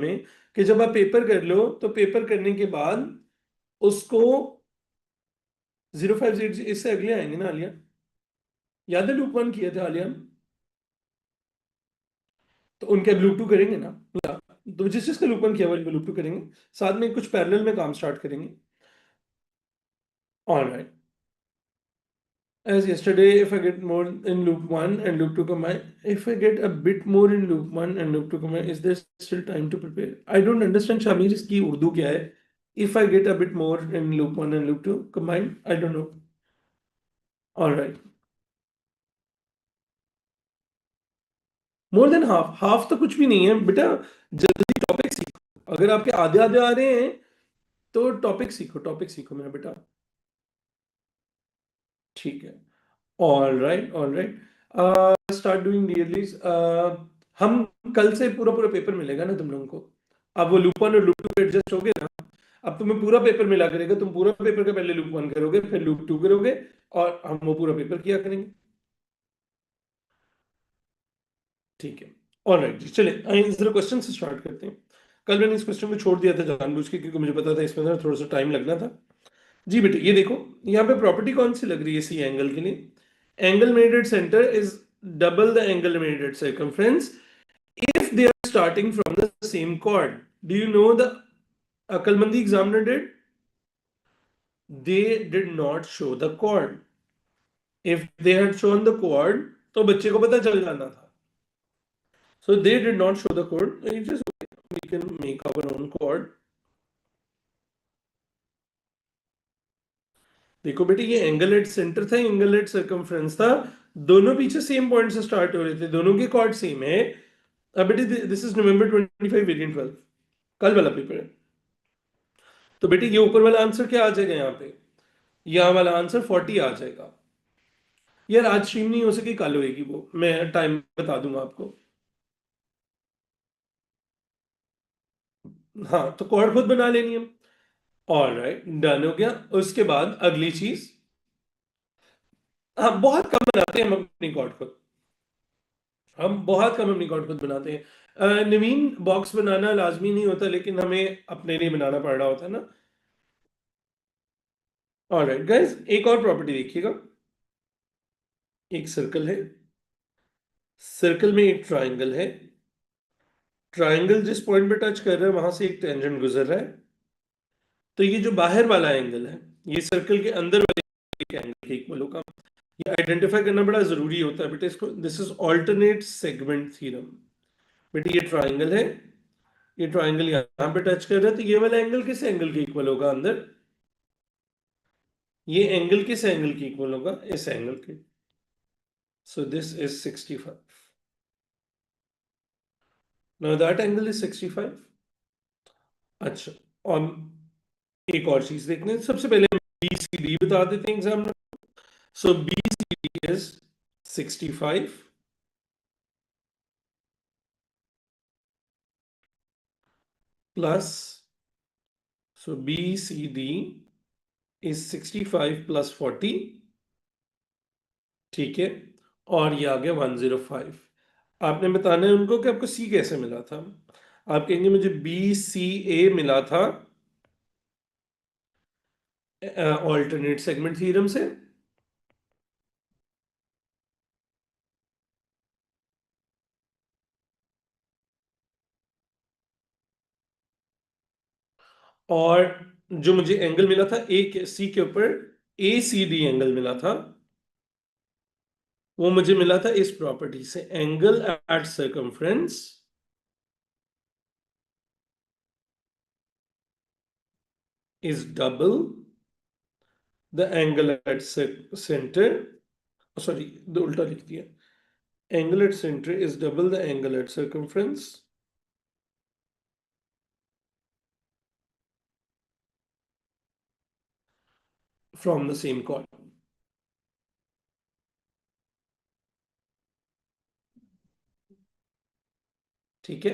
में कि जब आप पेपर कर लो तो पेपर करने के बाद उसको 0508 इससे अगले आएंगे ना आलिया, याद है लूप वन किया था आलिया, तो उनके लूप टू करेंगे ना, तो जिस जिसका लूप वन किया हुआ लूप टू करेंगे, साथ में कुछ पैरेलल में काम स्टार्ट करेंगे। Alright, as yesterday, if I get more in loop 1 and loop 2 combine, if I get a bit more in loop 1 and loop 2 combine, is there still time to prepare? I don't understand Shamir, इसकी उर्दू क्या है? If I get a bit more in loop 1 and loop 2 combined, I don't know. All right. More than half, half तो कुछ भी नहीं है बेटा, जल्दी टॉपिक सीखो। अगर आपके आधे आधे आ रहे हैं तो टॉपिक सीखो मेरा बेटा। ठीक है, all right, start doing realises. हम कल से पूरा पूरा पेपर मिलेगा ना तुम लोगों को। अब वो लूप वन और लूप टू एडजस्ट हो गए ना, अब तुम्हें पूरा पेपर मिला करेगा, तुम पूरा पेपर का पहले लूप वन करोगे फिर लूप टू करोगे और हम वो पूरा पेपर किया करेंगे। ठीक है, ऑल राइट, चले इस तरह क्वेश्चन से स्टार्ट करते हैं। कल मैंने इस क्वेश्चन को छोड़ दिया था जानबूझ के, क्योंकि मुझे पता था इसमें ना थोड़ा सा टाइम लगना था। जी बेटे ये देखो, यहाँ पे प्रॉपर्टी कौन सी लग रही है सी एंगल के लिए? Angle made at centre is double the angle made at circumference if they are starting from the same chord. Do you know the Akalmandi examiner did? They did not show the chord. If they had shown the chord, तो बच्चे को पता चल जाना था। So they did not show the chord. It just we can make our own chord. देखो बेटे ये एंगल एट सेंटर था, एंगल एट सर्कमफ्रेंस था, दोनों पीछे सेम पॉइंट से स्टार्ट हो रहे थे, दोनों के कॉर्ड सेम है। अब बेटे दिस इज नवंबर 25 वेरिएंट 12, कल वाला पेपर है। तो बेटे ये ऊपर वाला आंसर क्या आ जाएगा यहाँ पे? यहाँ वाला आंसर 40 आ जाएगा। यार आज स्ट्रीम नहीं हो सकी, कल होएगी, वो मैं टाइम बता दूंगा आपको। हाँ तो कॉर्ड खुद बना लेनी है। ऑल राइट, डन हो गया। उसके बाद अगली चीज, हाँ बहुत कम बनाते हैं हम अपनी कॉर्ड खुद, हम बहुत कम अपनी कॉर्ड खुद बनाते हैं। नवीन बॉक्स बनाना लाजमी नहीं होता, लेकिन हमें अपने लिए बनाना पड़ रहा होता है ना। ऑल राइट गाइस, एक और प्रॉपर्टी देखिएगा। एक सर्कल है, सर्कल में एक ट्राइंगल है, ट्राइंगल जिस पॉइंट पे टच कर रहा है वहां से एक टेंजेंट गुजर रहा है। तो ये जो बाहर वाला एंगल है ये सर्कल के अंदर वाले एंगल के इक्वल होगा। ये आइडेंटिफाई करना बड़ा जरूरी होता है बेटे इसको, this is alternate segment theorem. बेटे ये ट्राइंगल है, ये ट्राइंगल यहाँ पे टच कर रहा है, तो ये वाला एंगल किस एंगल के इक्वल होगा अंदर? ये एंगल किस एंगल के इक्वल होगा? इस एंगल के। सो this is 65। Now that angle is 65। अच्छा, और एक और चीज देखने, सबसे पहले बी सी डी बता देते हैं एग्जाम में। So B C D is 65 plus, so B C D is 65 plus 40। ठीक है, और ये आ गया 105। आपने बताना है उनको कि आपको सी कैसे मिला था। आप कहेंगे मुझे बी सी ए मिला था ऑल्टरनेट सेगमेंट थ्योरम से, और जो मुझे एंगल मिला था ए के सी के ऊपर, ए सी डी एंगल मिला था, वो मुझे मिला था इस प्रॉपर्टी से, angle at circumference is double the angle at centre, sorry दो उल्टा लिख दिया, angle at centre is double the angle at circumference from the same chord. ठीक है,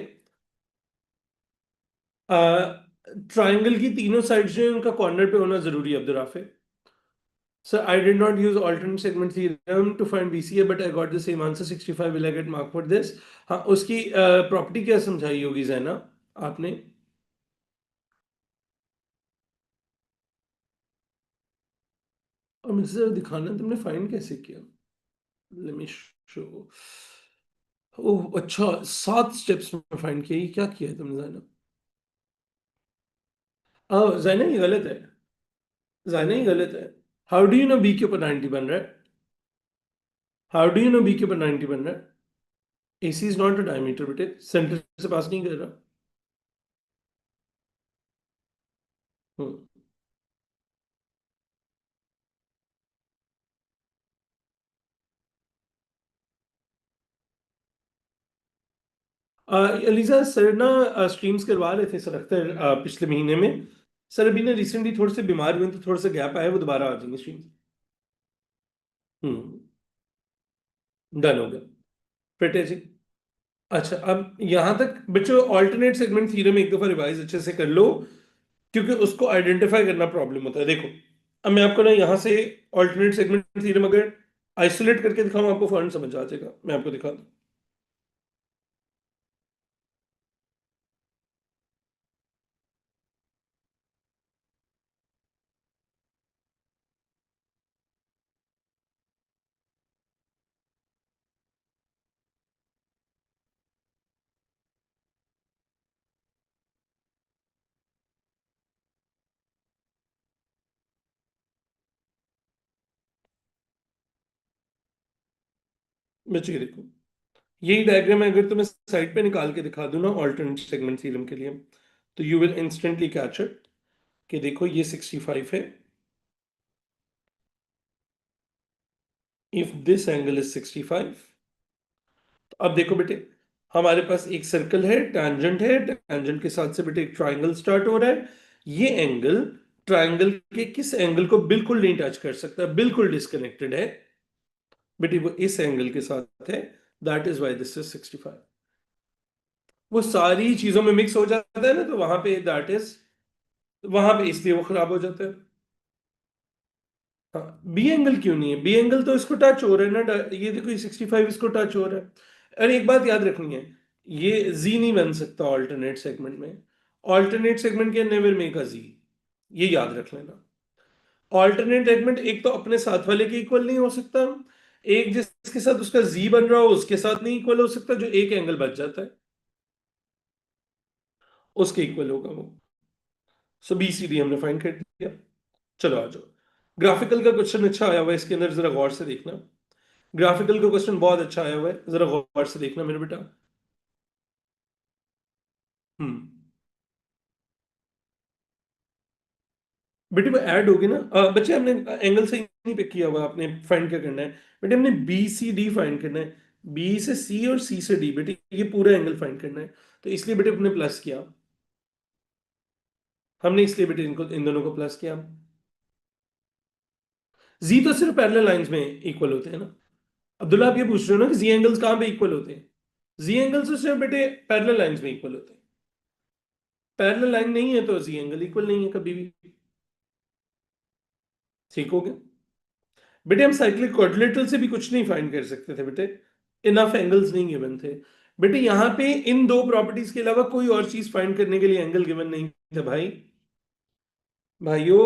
ट्राइंगल की तीनों साइड जो है उनका कॉर्नर पे होना जरूरी है Abdul. Sir, I did not use alternate segment theorem to find BCA, but I got the same answer 65. Will I get mark for this? हाँ उसकी प्रॉपर्टी क्या समझाई होगी जैना? आपने और मुझे जरा दिखाना तुमने फाइंड कैसे किया। Let me show. ओह अच्छा, 7 स्टेप्स में फाइंड किया, ये क्या किया है तुमने जाना? जाना ये गलत है। जाना ये गलत है। How do you know B के ऊपर 90 बन रहा है? How do you know B के ऊपर 90 बन रहा है? AC is not a diameter बेटे, सेंटर से पास नहीं कर रहा। हम्म। एलिजा सर ना स्ट्रीम्स करवा रहे थे सर अख्तर पिछले महीने में। सर अभी ना रिसेंटली थोड़े से बीमार हुए तो थोड़ा सा गैप आया, वो दोबारा आ जाएंगे स्ट्रीम्स। हम्म। डन हो गया। फिट है जी। अच्छा अब यहां तक बच्चों ऑल्टरनेट सेगमेंट थ्योरम एक दफा रिवाइज अच्छे से कर लो, क्योंकि उसको आइडेंटिफाई करना प्रॉब्लम होता है। देखो अब मैं आपको ना यहाँ से ऑल्टरनेट सेगमेंट थ्योरम अगर आइसोलेट करके दिखाऊं आपको फौरन समझ आ जाएगा। मैं आपको दिखा दूं। बच्चों ये देखो, यही डायग्राम है, अगर तुम्हें साइड पे निकाल के दिखा दूं ना ऑल्टरनेट सेगमेंट थ्योरम के लिए, तो you will instantly catch it कि देखो ये 65 है। इफ दिस एंगल इज 65, तो अब देखो बेटे, हमारे पास एक सर्कल है, टैंजेंट है, टैंजेंट के साथ से बेटे एक ट्राइंगल स्टार्ट हो रहा है। ये एंगल ट्राइंगल के किस एंगल को बिल्कुल नहीं टच कर सकता, बिल्कुल डिस्कनेक्टेड है बेटे, वो इस एंगल के साथ है। That is why this is 65। वो सारी चीजों में मिक्स हो जाता है ना, तो वहां पे दैट इज, वहां पे इसलिए वो खराब हो जाता है। हाँ, बी एंगल क्यों नहीं है? बी एंगल तो इसको टच हो रहा है ना, ये देखो ये 65 इसको टच हो रहा है। अरे एक बात याद रखनी है, ये जी नहीं बन सकता ऑल्टरनेट सेगमेंट में। ऑल्टरनेट सेगमेंट के नेवर मेक अ जी, ये याद रख लेना। ऑल्टरनेट सेगमेंट एक तो अपने साथ वाले के इक्वल नहीं हो सकता, एक जिसके साथ उसका जी बन रहा हो उसके साथ नहीं इक्वल हो सकता, जो एक एंगल बच जाता है उसके इक्वल होगा वो। सो बी सी डी हमने फाइंड कर दिया। चलो आ जाओ। ग्राफिकल का क्वेश्चन अच्छा आया हुआ है, इसके अंदर जरा गौर से देखना। ग्राफिकल का क्वेश्चन बहुत अच्छा आया हुआ है, जरा गौर से देखना मेरे बेटा। हम्म। बेटे वो ऐड होगी ना, बच्चे हमने एंगल से ही नहीं पिक किया हुआ, आपने फाइंड क्या करना है? बेटे हमने बी सी डी फाइंड करना है। बी से सी और सी से डी बेटे, ये पूरा एंगल फाइंड करना है। तो इसलिए बेटे हमने प्लस किया। हमने इसलिए बेटे इनको इन दोनों को प्लस किया। जी तो सिर्फ पैरेलल लाइंस में इक्वल होते हैं ना। अब्दुल्ला आप ये पूछ रहे हो ना कि जी एंगल्स कहाँ पे इक्वल होते हैं? जी एंगल्स तो सिर्फ बेटे पैरेलल लाइंस में इक्वल होते हैं। पैरेलल लाइन नहीं है तो जी एंगल इक्वल नहीं है कभी भी। ठीक हो गया बेटे? हम साइक्लिक क्वाड्रिलेटरल से भी कुछ नहीं फाइंड कर सकते थे बेटे, इनफ एंगल्स नहीं गिवन थे। बेटे यहाँ पे इन दो प्रॉपर्टीज के अलावा कोई और चीज फाइंड करने के लिए एंगल गिवन नहीं था भाई। भाइयों,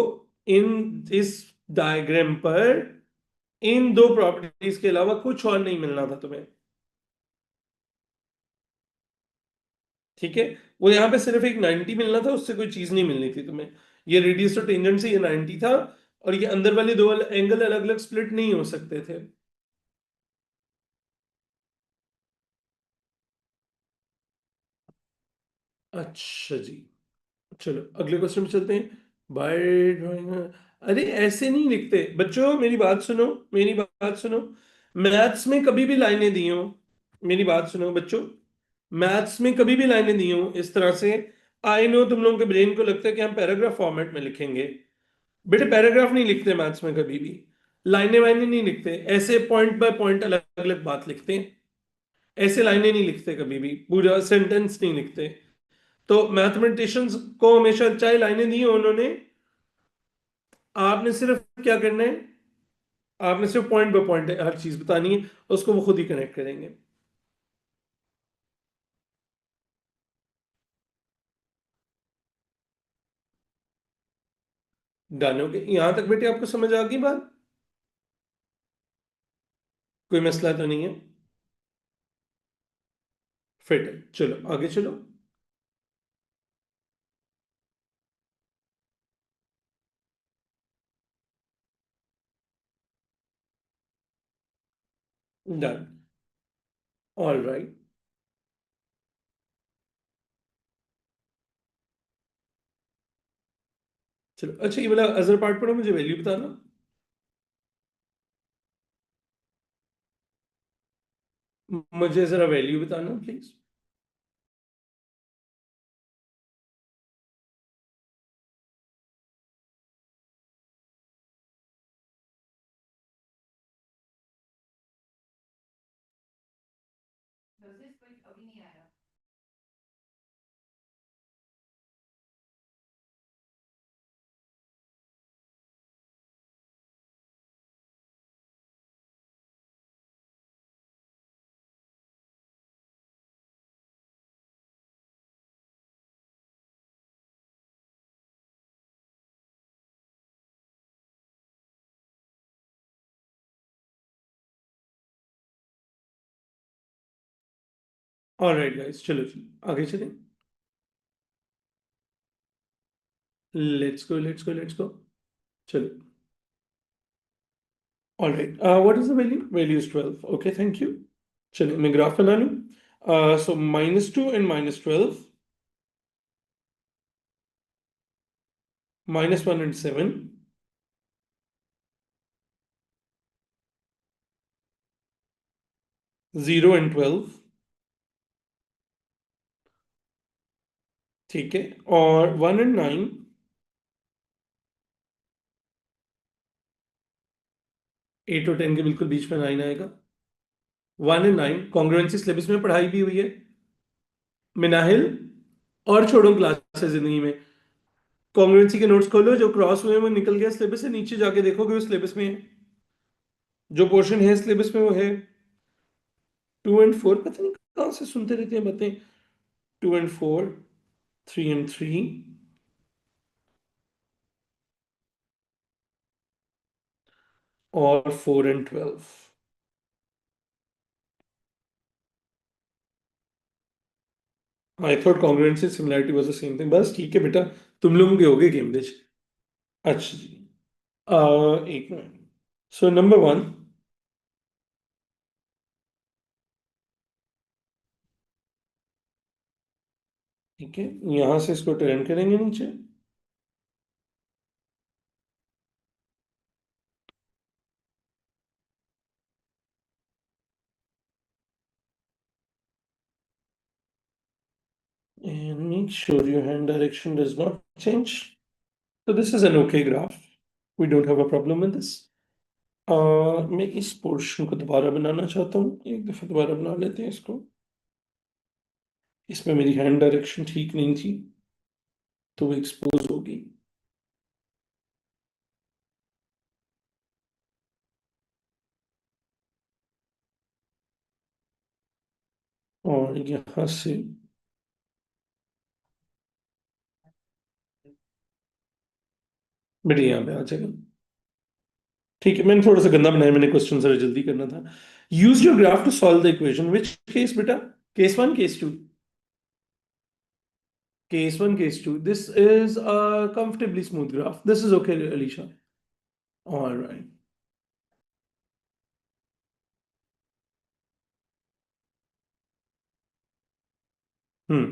इन इस डायग्राम पर इन दो प्रॉपर्टीज के अलावा कुछ और नहीं मिलना था तुम्हें। ठीक है, वो यहाँ पे सिर्फ एक 90 मिलना था, उससे कोई चीज नहीं मिलनी थी तुम्हें। ये रेडियस और टेंजेंट से ये 90 था, और ये अंदर वाले दो एंगल अलग अलग स्प्लिट नहीं हो सकते थे। अच्छा जी। चलो अगले क्वेश्चन पे चलते हैं। By drawing. अरे ऐसे नहीं लिखते बच्चों, मेरी बात सुनो, मेरी बात सुनो। मैथ्स में कभी भी लाइनें दी हो, मेरी बात सुनो बच्चों, मैथ्स में कभी भी लाइनें दी हो इस तरह से, आई नो तुम लोगों के ब्रेन को लगता है कि हम पैराग्राफ फॉर्मेट में लिखेंगे। बेटे पैराग्राफ नहीं लिखते मैथ्स में कभी भी, लाइनें वाइनें नहीं लिखते, ऐसे पॉइंट बाय पॉइंट अलग अलग बात लिखते हैं। ऐसे लाइनें नहीं लिखते कभी भी, पूरा सेंटेंस नहीं लिखते। तो मैथमेटिशियंस को हमेशा चाहे लाइनें दी हो उन्होंने, आपने सिर्फ क्या करना है, आपने सिर्फ पॉइंट बाय पॉइंट हर चीज बतानी है, उसको वो खुद ही कनेक्ट करेंगे। डन हो गए। यहां तक बेटे आपको समझ आ गई बात? कोई मसला तो नहीं है? फिट है, चलो आगे चलो। डन। All right. चलो अच्छा, ये वाला अजर पार्ट पढ़ो, मुझे वैल्यू बताना। मुझे जरा वैल्यू बताना प्लीज। ऑल राइट गाइस, चलो चलो आगे चलें। Let's go let's go let's go. चलो। All right, what is the value? Value is 12। Okay, thank you. चलिए मैं ग्राफ बना लूँ। So -2 and -12, -1 and 7, 0 and 12। ठीक है। और 1 एंड 9, 8 और 10 के बिल्कुल बीच में 9 आएगा। 1 एंड 9 कॉन्ग्रुएंसी सिलेबस में पढ़ाई भी हुई है मिनाहिल। और छोड़ो क्लासेस जिंदगी में, कॉन्ग्रुएंसी के नोट्स खोलो, जो क्रॉस हुए हैं वो निकल गया सिलेबस से, नीचे जाके देखोगे वो सिलेबस में है। जो पोर्शन है सिलेबस में वो है। 2 एंड 4, पता नहीं कहाँ से सुनते रहते हैं बातें। 2 एंड 4, 3 एंड 3, और 4 and 12। I thought congruency similarity was the same thing. बस ठीक है बेटा, तुम लोगों के हो गए कैम्ब्रिज। अच्छा जी। एक मिनट। So number 1। ठीक है, यहां से इसको टर्न करेंगे नीचे। And make sure your hand direction does not change. So this is an okay graph. We don't have a problem with this. मैं इस पोर्शन को दोबारा बनाना चाहता हूँ, एक दफा दोबारा बना लेते हैं इसको। इसमें मेरी हैंड डायरेक्शन ठीक नहीं थी, तो वो एक्सपोज होगी। और यहाँ से मेरे यहाँ पे आ जाएगा। ठीक है, मैंने थोड़ा सा गंदा बनाया, मैंने क्वेश्चन जरा जल्दी करना था। Use your graph to solve the equation. Which case बेटा? Case 1, case 2? Case 1, case 2. This is a comfortably smooth graph. This is okay, Alicia. All right. Hmm.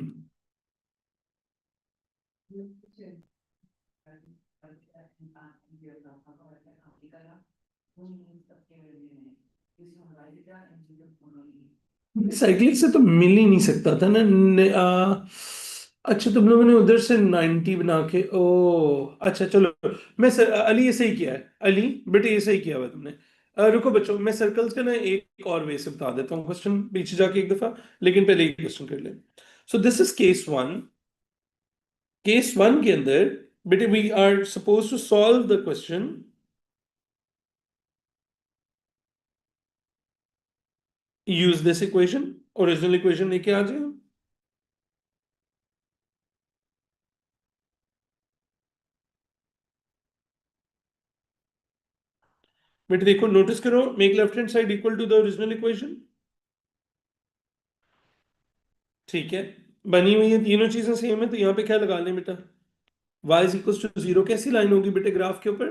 Cyclic से तो मिल ही नहीं सकता था ना अच्छा, तुम लोगों ने उधर से 90 बना के, ओ अच्छा चलो। अली ये सही किया है। अली बेटे ये सही किया हुआ तुमने। रुको बच्चों, मैं सर्कल्स का ना एक और वे से बता देता हूँ क्वेश्चन पीछे जाके एक दफा, लेकिन पहले एक क्वेश्चन कर ले। So this is case 1। Case 1 के अंदर बेटे we are suppose to solve the question. Use this equation, original equation लेके आ जाए। बेटे देखो, नोटिस करो, make left hand side equal to the original equation. ठीक है, बनी हुई है, तीनों चीजें सेम है, तो यहाँ पे क्या लगा लें बेटा? y is equal to zero. कैसी लाइन होगी बेटे ग्राफ के ऊपर?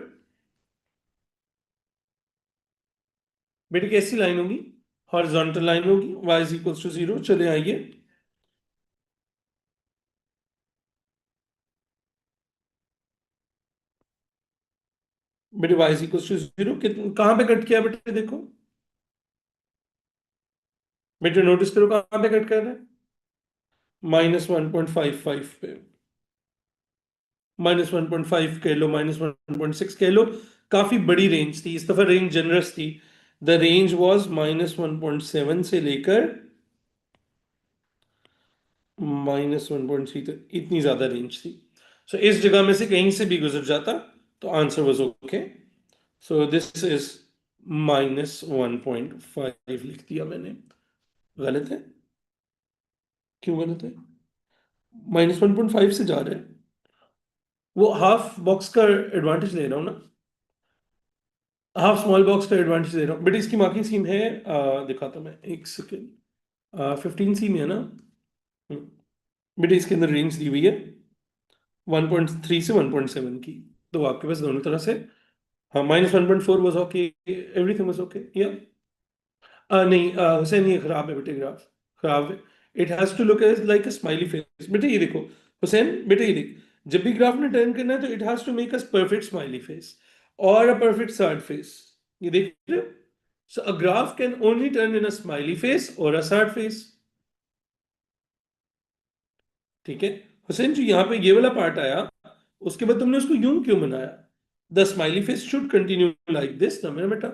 बेटे कैसी लाइन होगी? हॉरिजॉन्टल लाइन होगी, y is equal to zero. चले आइए, बेटे y is equal to zero कहाँ पे कट किया बेटे? देखो बेटे, नोटिस करो कहाँ पे कट कर रहा है? -1.55 पे। -1.5 कह लो, -1.6 कह लो, काफी बड़ी रेंज थी इस दफा, रेंज जनरस थी। द रेंज वॉज -1.7 से लेकर -1.3 तक, इतनी ज्यादा रेंज थी। सो इस जगह में से कहीं से भी गुजर जाता तो answer was okay. So this is -1.5 लिख दिया मैंने। गलत है? क्यों गलत है? -1.5 से जा रहे हैं, वो हाफ बॉक्स का एडवांटेज ले रहा हूँ ना, हाफ स्मॉल बॉक्स का एडवांटेज ले रहा हूँ बेटा। इसकी मार्किंग स्कीम है, दिखाता हूं मैं, एक सेकेंड। 15 सी में है ना? बेटा इसके अंदर रेंज दी हुई है 1.3 से 1.7 की, तो आपके पास दोनों तरह से। हाँ, -1.4 was okay, everything was okay या? नहीं, हुसैन ये खराब है बेटे, ग्राफ खराब है। It has to look as like a smiley face. बेटे ये देखो हुसैन, बेटे ये देख, जब भी ग्राफ ने टर्न करना है तो it has to make us perfect smiley face और अ परफेक्ट सैड फेस। ये देख रहे हो? So a graph can only turn in a smiley face और अ सैड फेस। ठीक है हुसैन, जो यहाँ पे ये वाला पार्ट आया, उसके बाद तुमने उसको यूं क्यों बनाया? The smiley face should continue like this ना मेरा बेटा।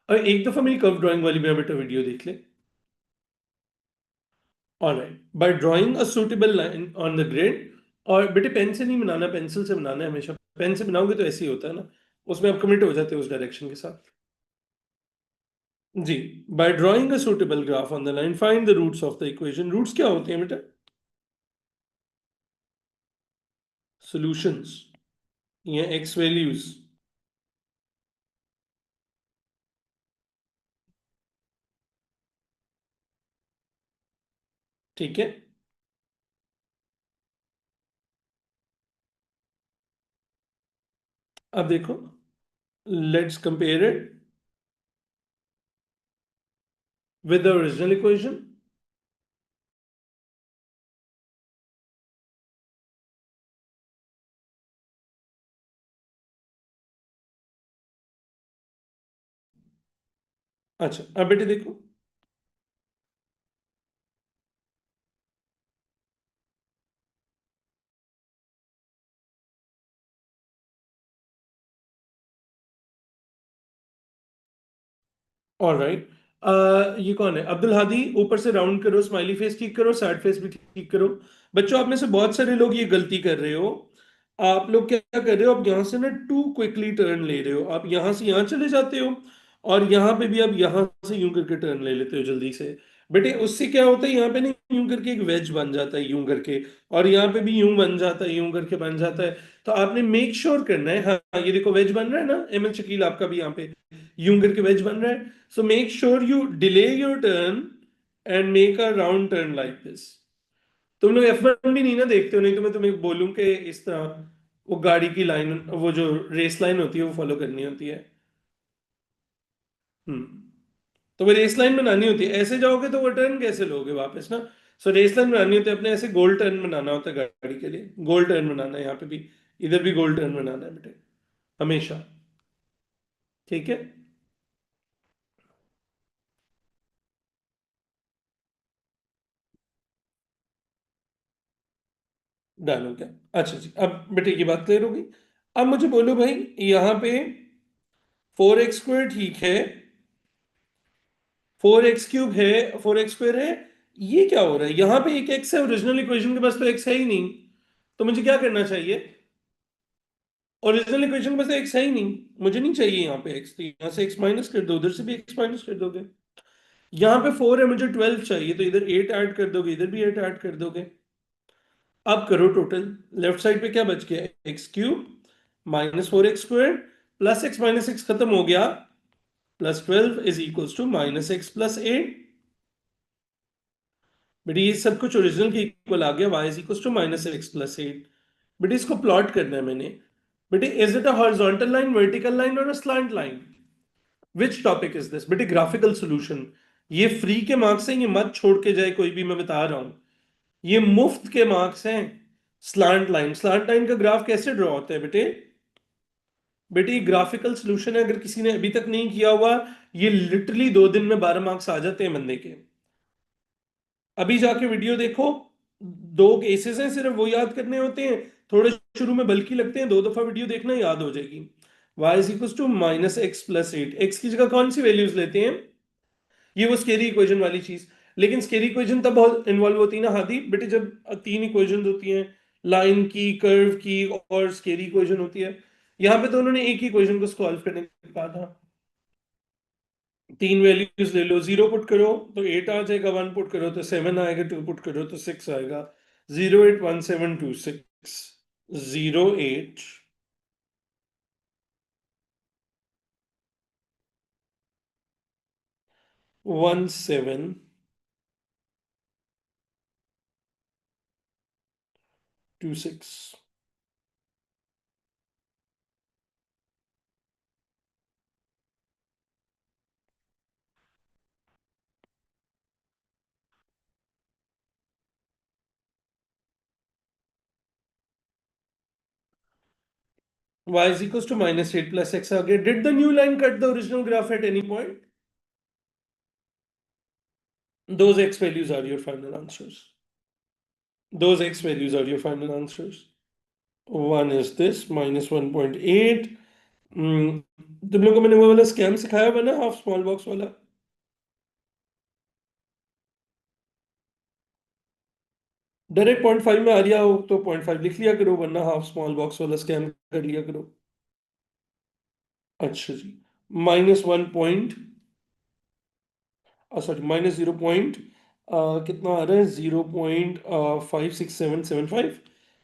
और एक दफा मेरी कर्व ड्राइंग वाली मेरा बेटा वीडियो देख ले। Alright, by drawing a suitable line on the grid. और बेटे पेन से नहीं बनाना, पेंसिल से बनाना है हमेशा। पेन से बनाओगे तो ऐसे ही होता है ना, उसमें आप कमिट हो जाते हो उस डायरेक्शन के साथ। जी, by drawing a suitable graph on the line find the roots of the equation. Roots क्या होते हैं बेटा? सॉल्यूशंस या एक्स वैल्यूज। ठीक है, अब देखो, let's compare it with the original equation. अच्छा, अब बेटे देखो, ऑलराइट, ये कौन है? अब्दुल हादी। ऊपर से राउंड करो, स्माइली फेस ठीक करो, सैड फेस भी ठीक करो। बच्चों, आप में से बहुत सारे लोग ये गलती कर रहे हो। आप लोग क्या कर रहे हो, आप यहां से ना टू क्विकली टर्न ले रहे हो, आप यहां से यहां चले जाते हो, और यहां पे भी आप यहां से यूं करके टर्न ले लेते हो जल्दी से। बेटे उससे क्या होता है, यहाँ पे ना यूं करके एक वेज बन जाता है यूं करके, और यहाँ पे भी यूं बन जाता है, यूं करके बन जाता है। तो आपने मेक श्योर करना है, हाँ ये देखो वेज बन रहा है ना, एम एल शकील आपका भी यहाँ पे यूं करके वेज बन रहा है। So make sure you delay your turn and make a round turn like this. तुम लोग F1 भी नहीं ना देखते हो, नहीं तो मैं तुम्हें बोलूं कि इस तरह वो गाड़ी की लाइन, वो जो रेस लाइन होती है वो फॉलो करनी होती है। हम्म, तो वो रेस लाइन बनानी होती है, ऐसे जाओगे तो वो टर्न कैसे लोगे वापस ना। सो रेस लाइन बनानी होती है, अपने ऐसे गोल टर्न बनाना होता है गाड़ी के लिए, गोल टर्न बनाना है यहाँ पे भी, इधर भी गोल टर्न बनाना है बेटे, हमेशा। ठीक है, डन हो गया। अच्छा जी, अब बेटे की बात क्लियर होगी। अब मुझे बोलो भाई, यहाँ पे 4x² ठीक है, 4x³ है, 4x² है, ये क्या हो रहा है? यहाँ पे एक x है, ओरिजिनल इक्वेशन के पास तो x है ही नहीं, तो मुझे क्या करना चाहिए? ओरिजिनल इक्वेशन में से x है ही नहीं, मुझे नहीं चाहिए यहाँ पे x, तो यहाँ से x माइनस कर दो, उधर से भी x माइनस कर दोगे। यहाँ पे 4 है, मुझे 12 चाहिए, तो इधर 8 ऐड कर दोगे, इधर भी 8 ऐड कर दोगे। अब करो टोटल, लेफ्ट साइड पे क्या बच गया? x³ -4x² plus x minus x खत्म हो गया, +12 is equals to -x plus 8। बेटे ये सब कुछ ओरिजिनल के इक्वल आ गया, y is equals to -x plus 8। बेटे इसको प्लॉट करना है मैंने। बेटे is it a horizontal line, vertical line और a slant line? Which topic is this? बेटे ग्राफिकल सॉल्यूशन। ये फ्री के मार्क्स हैं, ये मत छोड़ के जाए कोई भी, मैं बता रहा हूं, ये मुफ्त के मार्क्स हैं। स्लैंट लाइन, स्लैंट लाइन का ग्राफ कैसे ड्रॉ होता है बेटे? बेटे ग्राफिकल सॉल्यूशन है, अगर किसी ने अभी तक नहीं किया हुआ, ये लिटरली 2 दिन में 12 मार्क्स आ जाते हैं बंदे के। अभी जाके वीडियो देखो, 2 केसेस हैं सिर्फ, वो याद करने होते हैं, थोड़े शुरू में बल्कि लगते हैं, 2 दफा वीडियो देखना याद हो जाएगी। y is equal to -x plus 8, x की जगह कौन सी वैल्यूज लेते हैं? ये वो स्केरी इक्वेशन वाली चीज। लेकिन स्केरी इक्वेशन तब बहुत इन्वॉल्व होती है ना हादी बेटे, जब 3 इक्वेशन होती हैं, लाइन की, कर्व की और स्केरी इक्वेशन होती है। यहाँ पे तो उन्होंने एक ही इक्वेशन को सॉल्व करने को कहा था। 3 वैल्यूज ले लो, 0 पुट करो तो 8 आ जाएगा, 1 पुट करो तो 7 आएगा, 2 पुट करो तो 6 आएगा। 081726 08 1726। y is equals to -8 plus x आ गया। Did the new line cut the original graph at any point? Those x values are your final answers. Those x values are your final answers. One is this -1.8। तुम लोगों को मैंने वो वाला scam सिखाया हुआ ना, हाफ स्मॉल बॉक्स वाला। डायरेक्ट 0.5 में आ रहा हो तो 0.5 लिख लिया करो, वरना हाफ स्मॉल बॉक्स वाला स्कैम कर लिया करो। अच्छा जी, -1 पॉइंट, सॉरी -0 पॉइंट कितना आ रहा है, 0.56775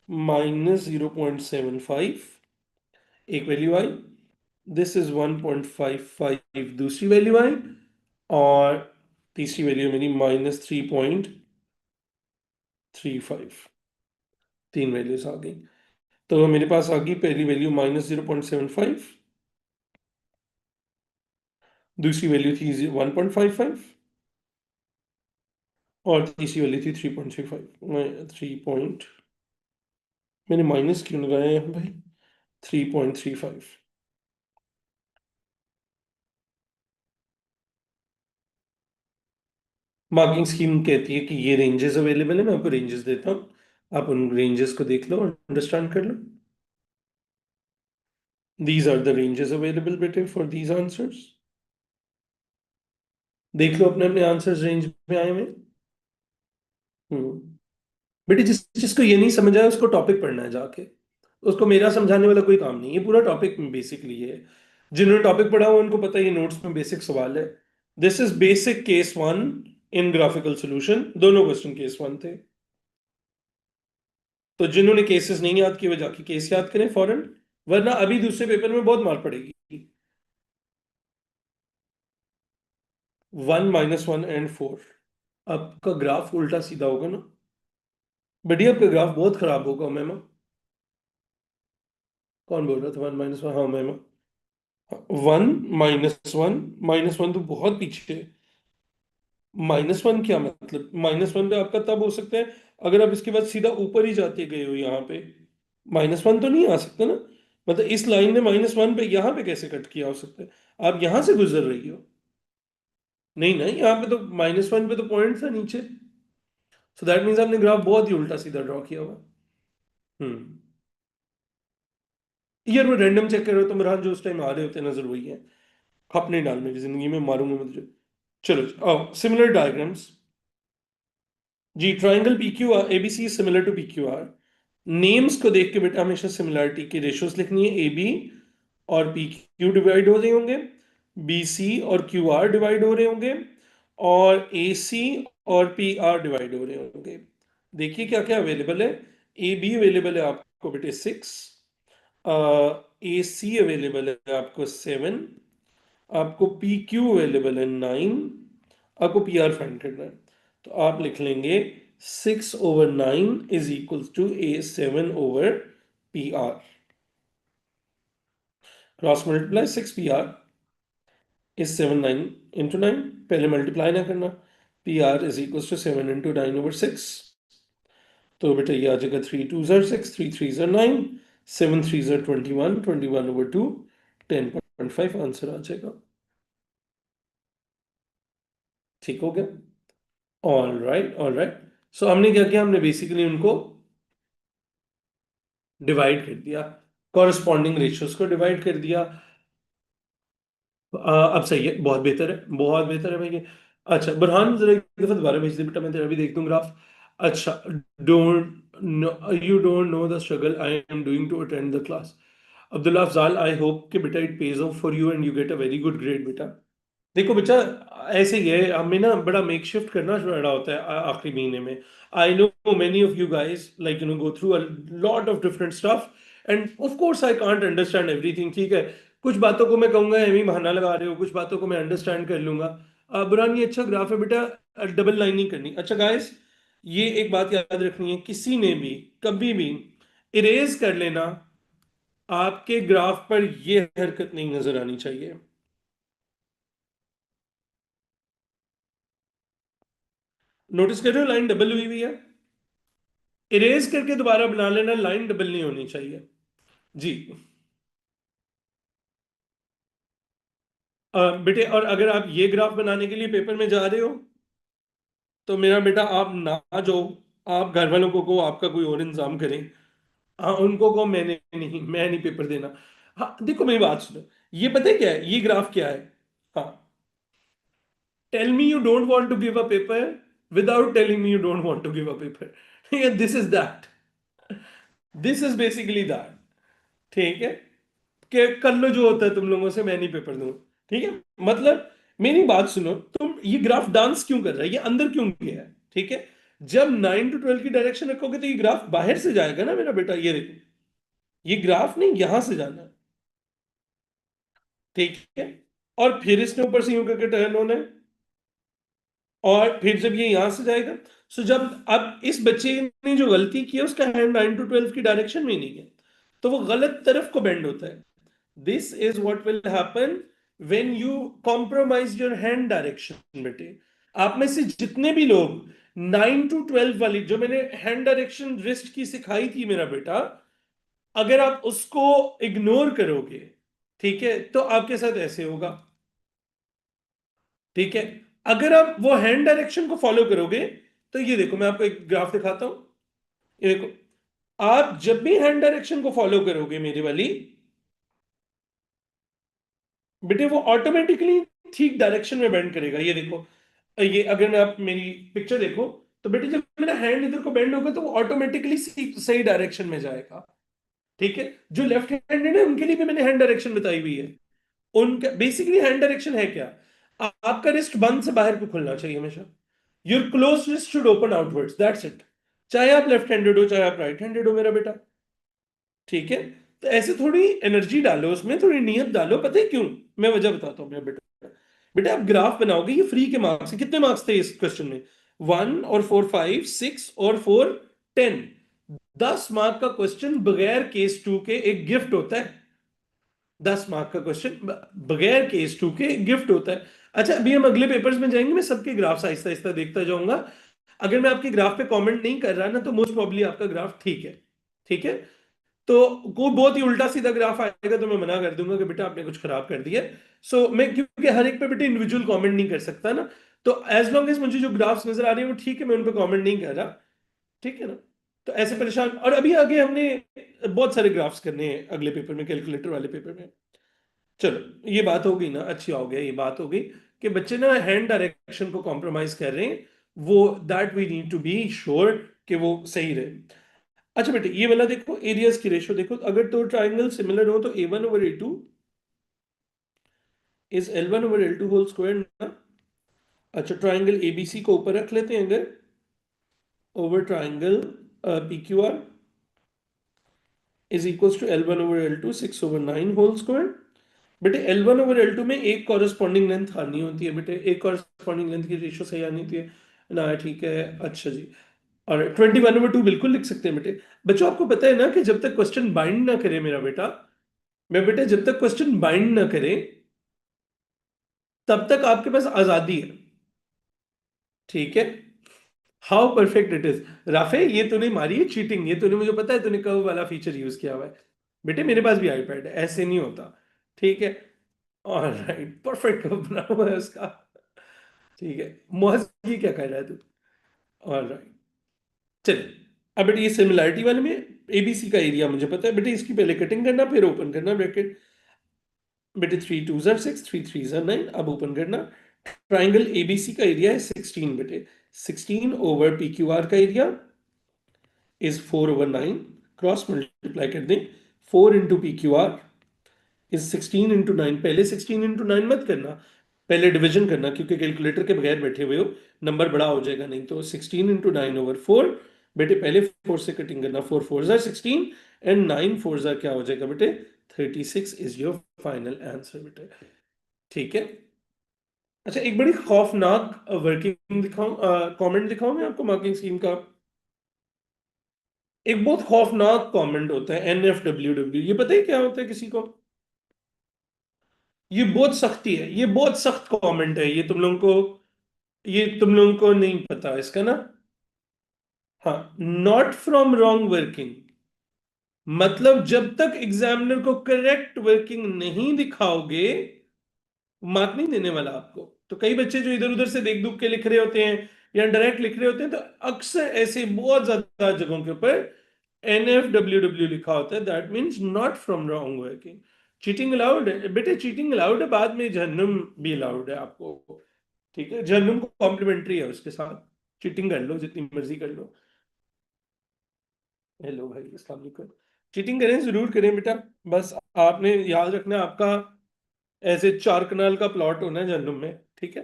-0.75 एक वैल्यू आई, दिस इज 1.55 दूसरी वैल्यू आई, और तीसरी वैल्यू मेरी -3.35। 3 वैल्यूज आ गई। तो मेरे पास आ गई पहली वैल्यू -0.75, दूसरी वैल्यू थी 1.55, और तीसरी वैल्यू थी 3.35। मैं 3 पॉइंट, मैंने माइनस क्यों लगाया है भाई, 3.35। मार्किंग स्कीम कहती है कि ये रेंजेस अवेलेबल है, मैं आपको रेंजेस देता हूँ, आप उन रेंजेस को देख लो और अंडरस्टैंड कर लो। These are the ranges available बेटे फॉर दीज आंसर्स। देख लो अपने अपने आंसर्स रेंज में आए हुए। हम्म। बेटे जिसको ये नहीं समझ आया उसको टॉपिक पढ़ना है जाके, उसको मेरा समझाने वाला कोई काम नहीं, ये पूरा टॉपिक बेसिकली है। जिन्होंने टॉपिक पढ़ा हुआ उनको पता है ये नोट्स में बेसिक सवाल है। This is basic case 1 in graphical solution, दोनों क्वेश्चन केस 1 थे। तो जिन्होंने केसेस नहीं याद किए वो जाके केस याद करें फौरन, वरना अभी दूसरे पेपर में बहुत मार पड़ेगी। 1 -1 एंड 4। आपका ग्राफ उल्टा सीधा होगा ना? बढ़िया, आपका ग्राफ बहुत खराब होगा मैम। कौन बोल रहा था 1 -1? हाँ मैम। 1 -1 तो बहुत पीछे है। -1 क्या मतलब? -1 पे आपका तब हो सकता है अगर आप इसके बाद सीधा ऊपर ही जाते गए हो यहाँ पे। -1 तो नहीं आ सकता ना, मतलब इस लाइन ने -1 पे यहाँ पे कैसे कट किया हो सकता है? आप यहाँ से गुजर रही हो। नहीं नहीं, यहाँ पे तो -1 पे तो पॉइंट था नीचे, सो दैट मीन्स आपने ग्राफ बहुत ही उल्टा सीधा ड्रॉ किया हुआ। हम्म। यार वो रैंडम चेक कर रहे हो तुम, जो उस टाइम आ रहे होते नजर वही है। खप नहीं डाल मेरी जिंदगी में, मारूंगा मैं तुझे। चलो आओ, सिमिलर डायग्राम्स। जी, triangle P Q R ABC similar to P Q R. Names को देख के बेटा हमेशा सिमिलरिटी की रेशियोज लिखनी है। ए बी और पी क्यू डिवाइड हो रहे होंगे, बी सी और क्यू आर डिवाइड हो रहे होंगे, और ए सी और पी आर डिवाइड हो रहे होंगे। देखिए क्या क्या अवेलेबल है। ए बी अवेलेबल है आपको बेटे 6, ए सी अवेलेबल है आपको 7, आपको पी क्यू अवेलेबल है 9, आपको पी आर फाइंड करना है। तो आप लिख लेंगे 6/9 is equal to A7 over PR। Cross multiply 6 PR is 7 9 into 9, पहले मल्टीप्लाई ना करना। PR is equal to 7 into 9/6। तो बेटा ये आ जाएगा 3 2 6, 3 3 9, 7 3 21, 21/2, 10.5 आंसर आ जाएगा। ठीक हो गया? All right, all right. So हमने क्या किया, हमने बेसिकली उनको डिवाइड कर दिया, कॉरस्पॉन्डिंग रेशियोज को डिवाइड कर दिया। अब सही है, बहुत बेहतर है, बहुत बेहतर है भाई ये। अच्छा बुरहान, जरा एक दफा दोबारा भेज दे बेटा, मैं तेरा भी देख दूं ग्राफ। अच्छा, don't you don't know the struggle I am doing to attend the class. Abdullah Afzal, I hope कि बेटा it pays off for you and you get a very good grade बेटा। देखो बेटा, ऐसे ही है, हमें ना बड़ा मेक शिफ्ट करना पड़ा होता है आखिरी महीने में। I know many of you guys like go through a lot of different stuff, end of course I can't understand everything, ठीक है। कुछ बातों को मैं कहूंगा एमी बहाना लगा रहे हो, कुछ बातों को मैं अंडरस्टैंड कर लूंगा। बुरहान, ये अच्छा ग्राफ है बेटा, डबल लाइन नहीं करनी। अच्छा गाइस, ये एक बात याद रखनी है, किसी ने भी कभी भी इरेज कर लेना, आपके ग्राफ पर ये हरकत नहीं नजर आनी चाहिए। नोटिस कर रहे हो, लाइन डबल हुई हुई है। इरेज करके दोबारा बना लेना, लाइन डबल नहीं होनी चाहिए। जी। बेटे, और अगर आप ये ग्राफ बनाने के लिए पेपर में जा रहे हो, तो मेरा बेटा आप ना जाओ, आप घर वालों को कहो आपका कोई और इंतजाम करें। हाँ, उनको कहो मैंने नहीं, मैं नहीं पेपर देना। हाँ देखो मेरी बात सुनो, ये पता है क्या है, ये ग्राफ क्या है। हाँ, tell me you don't want to give a paper without telling me you don't want to give a paper. This is that, this is basically that. ठीक है, कि कर लो जो होता है तुम लोगों से, मैं नहीं पेपर दूंगा। ठीक है, मतलब मेरी बात सुनो, तुम ये ग्राफ डांस क्यों कर रहा है, ये अंदर क्यों गया है, ठीक है। जब 9 to 12 की डायरेक्शन रखोगे तो ये ग्राफ बाहर से जाएगा ना मेरा बेटा, ये देखो, ये ग्राफ नहीं यहां से जाना है, ठीक है। और फिर इसने ऊपर से यूं करके टर्न होना है, और फिर जब ये यहां से जाएगा, सो जब अब इस बच्चे ने जो गलती की है, उसका हैंड 9 to 12 की डायरेक्शन में ही नहीं है, तो वो गलत तरफ को बेंड होता है। This is what will happen when you compromise your hand direction बेटे। आप में से जितने भी लोग 9 to 12 वाली जो मैंने हैंड डायरेक्शन रिस्ट की सिखाई थी मेरा बेटा, अगर आप उसको इग्नोर करोगे, ठीक है, तो आपके साथ ऐसे होगा, ठीक है। अगर आप वो हैंड डायरेक्शन को फॉलो करोगे, तो ये देखो मैं आपको एक ग्राफ दिखाता हूं, ये देखो, आप जब भी हैंड डायरेक्शन को फॉलो करोगे मेरी वाली, बेटे वो ऑटोमेटिकली ठीक डायरेक्शन में बेंड करेगा। ये देखो, ये अगर मैं आप मेरी पिक्चर देखो, तो बेटे जब मेरा हैंड इधर को बेंड होगा तो वो ऑटोमेटिकली सही डायरेक्शन में जाएगा, ठीक है। जो लेफ्ट हैंडेड है उनके लिए भी मैंने हैंड डायरेक्शन बताई हुई है। उनका बेसिकली हैंड डायरेक्शन है क्या, आपका रिस्ट बंद से बाहर को खुलना चाहिए हमेशा। Your close wrist should open outwards, that's it. चाहे आप लेफ्ट हैंडेड हो, चाहे आप राइट हैंडेड हो मेरा बेटा, ठीक है। तो ऐसे थोड़ी एनर्जी डालो उसमें, थोड़ी नियत डालो, पता है क्यों, मैं वजह बताता हूँ मेरा बेटा। बेटा आप ग्राफ बनाओगे, ये फ्री के मार्क्स हैं। कितने मार्क्स थे इस क्वेश्चन में, 1 और 4 5 6 और 4 10। 10 मार्क का क्वेश्चन बगैर केस टू के एक गिफ्ट होता है। 10 मार्क का क्वेश्चन बगैर केस टू के गिफ्ट होता है। अच्छा, अभी हम अगले पेपर्स में जाएंगे, मैं सबके ग्राफ्स आहिस्ता आहिस्ता देखता जाऊंगा। अगर मैं आपके ग्राफ पे कमेंट नहीं कर रहा ना, तो मोस्ट प्रॉब्ली आपका ग्राफ ठीक है, ठीक है। तो कोई बहुत ही उल्टा सीधा ग्राफ आएगा तो मैं मना कर दूंगा कि बेटा आपने कुछ खराब कर दिया। सो मैं, क्योंकि हर एक पे बेटा इंडिविजुअल कमेंट नहीं कर सकता ना, तो एज लॉन्ग एज मुझे जो ग्राफ्स नजर आ रहे हैं वो ठीक है, मैं उन पे कमेंट नहीं कर रहा, ठीक है ना। तो ऐसे परेशान, और अभी आगे हमने बहुत सारे ग्राफ्स करने हैं अगले पेपर में, कैलकुलेटर वाले पेपर में। चलो ये बात हो गई ना, अच्छी हो गया, ये बात हो गई कि बच्चे ना हैंड डायरेक्शन को कॉम्प्रोमाइज कर रहे हैं, वो that we need to be sure कि वो सही रहे। अच्छा बेटे, ये वाला देखो, एरियाज की रेशो देखो, अगर तो ट्राइंगल सिमिलर हो तो A1/A2 is L1/L2 whole square ना। अच्छा, ट्राइंगल ABC को ऊपर रख लेते हैं अगर, over triangle PQR, is equals to L1/L2 6/9 whole square. बेटे L1/L2 में एक कॉरेस्पॉन्डिंग लेंथ आनी होती है बेटे, एक कॉरेस्पॉन्डिंग लेंथ की रेशियो सही आनी होती है ना, ठीक है। अच्छा जी, और 21/2 बिल्कुल लिख सकते हैं बेटे। बच्चों आपको पता है ना कि जब तक क्वेश्चन बाइंड ना करे मेरा बेटा, मैं बेटे जब तक क्वेश्चन बाइंड ना करे तब तक आपके पास आजादी है, ठीक है। How perfect it is. Rafe ये तूने मारी है चीटिंग, ये तूने, मुझे पता है तूने कर्व वाला फीचर यूज किया हुआ है। बेटे मेरे पास भी आईपैड है, ऐसे नहीं होता, ठीक है। ऑलराइट, परफेक्ट कर्व बना हुआ है उसका, ठीक है। मौज ये क्या कर रहा है तू। ऑलराइट, चल। अब बेटे ये सिमिलैरिटी वाले में एबीसी का एरिया मुझे पता है बेटे, इसकी पहले कटिंग करना फिर ओपन करना ब्रैकेट। बेटे 3 2 6, 3 3 9, अब ओपन करना। ट्राइंगल एबीसी का एरिया है 16 बेटे, 16 ओवर पी क्यू आर का एरिया इज 4/9, क्रॉस मल्टीप्लाई कर दें, 4 × PQR इज 16 × 9। पहले 16 × 9 मत करना, पहले डिवीजन करना, क्योंकि कैलकुलेटर के बगैर बैठे हुए हो, नंबर बड़ा हो जाएगा नहीं तो। 16 × 9/4 बेटे, पहले 4 से कटिंग करना, 4 4 16 एंड 9 4 क्या हो जाएगा बेटे, 36 इज योर फाइनल आंसर बेटे, ठीक है। अच्छा, एक बड़ी खौफनाक वर्किंग दिखाऊं, कमेंट दिखाऊं मैं आपको मार्किंग स्कीम का। एक बहुत खौफनाक कमेंट होता है NFWW, ये पता है क्या होता है किसी को? ये बहुत सख्ती है, ये बहुत सख्त कमेंट है, ये तुम लोगों को नहीं पता इसका ना। हाँ, नॉट फ्रॉम रॉन्ग वर्किंग, मतलब जब तक एग्जामिनर को करेक्ट वर्किंग नहीं दिखाओगे मार्क नहीं देने वाला आपको। तो कई बच्चे जो इधर उधर से देख दुख के लिख रहे होते हैं या डायरेक्ट लिख रहे होते हैं, तो अक्सर ऐसे बहुत ज्यादा जगहों के ऊपर NFWW लिखा होता है, that means not from wrong working. Cheating allowed है बेटे, चीटिंग अलाउड है, बाद में जहन्नुम भी अलाउड है आपको, ठीक है। जहन्नुम को कॉम्प्लीमेंट्री है उसके साथ, चीटिंग कर लो जितनी मर्जी कर लो। हेलो भाई, अस्सलाम वालेकुम। चीटिंग करें जरूर करें बेटा, बस आपने याद रखना आपका ऐसे 4 कनाल का प्लॉट होना है जहन्नुम में, ठीक है।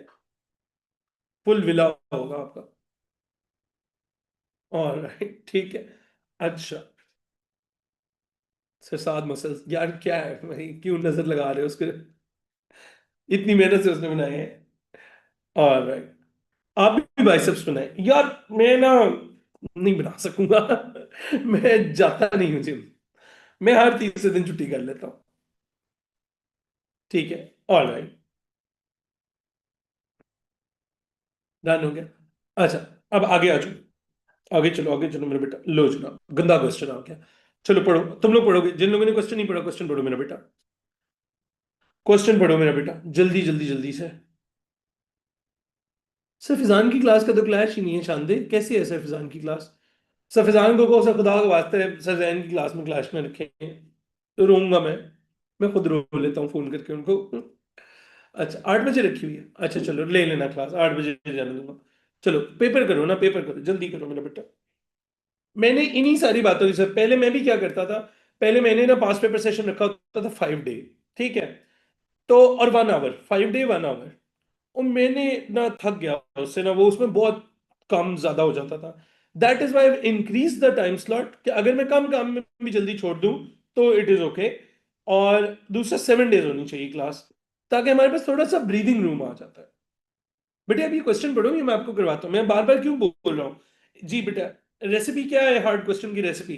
फुल विला होगा आपका। ऑलराइट, ठीक है। अच्छा, सरसाद मसल्स यार क्या है भाई, क्यों नजर लगा रहे हो उसके, इतनी मेहनत से उसने बनाए हैं। ऑलराइट, आप भी बाइसेप्स बनाए यार, मैं ना नहीं बना सकूंगा मैं जाता नहीं हूँ जिम, मैं हर तीसरे दिन छुट्टी कर लेता हूँ, ठीक है। ऑलराइट, डन हो गया। अच्छा, अब आगे आ जाओ, आगे चलो मेरा बेटा, लो चलो, गंदा क्वेश्चन आ गया। चलो पढ़ो, तुम लोग पढ़ोगे, जिन लोगों ने क्वेश्चन नहीं पढ़ा क्वेश्चन पढ़ो मेरा बेटा, क्वेश्चन पढ़ो मेरा बेटा, जल्दी जल्दी जल्दी से। सर फिजान की क्लास का तो क्लैश ही नहीं है शानदे, कैसी है सर फिजान की क्लास? सर फिजान को सर खुदा का वास्ते है, सर जैन की क्लास में क्लैश में रखे तो रोऊंगा मैं खुद रो लेता हूँ फोन करके उनको। अच्छा, 8 बजे रखी हुई है, अच्छा चलो ले लेना क्लास, 8 बजे जाने दूंगा। चलो पेपर करो ना, पेपर करो, जल्दी करो मेरा बेटा। मैंने इन्हीं सारी बातों की, सर पहले मैं भी क्या करता था, पहले मैंने ना पास पेपर सेशन रखा होता था 5 डे, ठीक है। तो और 1 आवर, 5 डे 1 आवर, और मैंने ना थक गया उससे ना, वो उसमें बहुत काम ज्यादा हो जाता था। That is why increase the time slot, कि अगर मैं कम काम में भी जल्दी छोड़ दूं तो इट इज ओके। और दूसरा 7 डेज होनी चाहिए क्लास, ताकि हमारे पास थोड़ा सा ब्रीदिंग रूम आ जाता है। बेटे अब ये क्वेश्चन पढ़ो, ये मैं आपको करवाता हूँ, मैं बार बार क्यों बोल रहा हूँ जी बेटा। रेसिपी क्या है हार्ड क्वेश्चन की रेसिपी?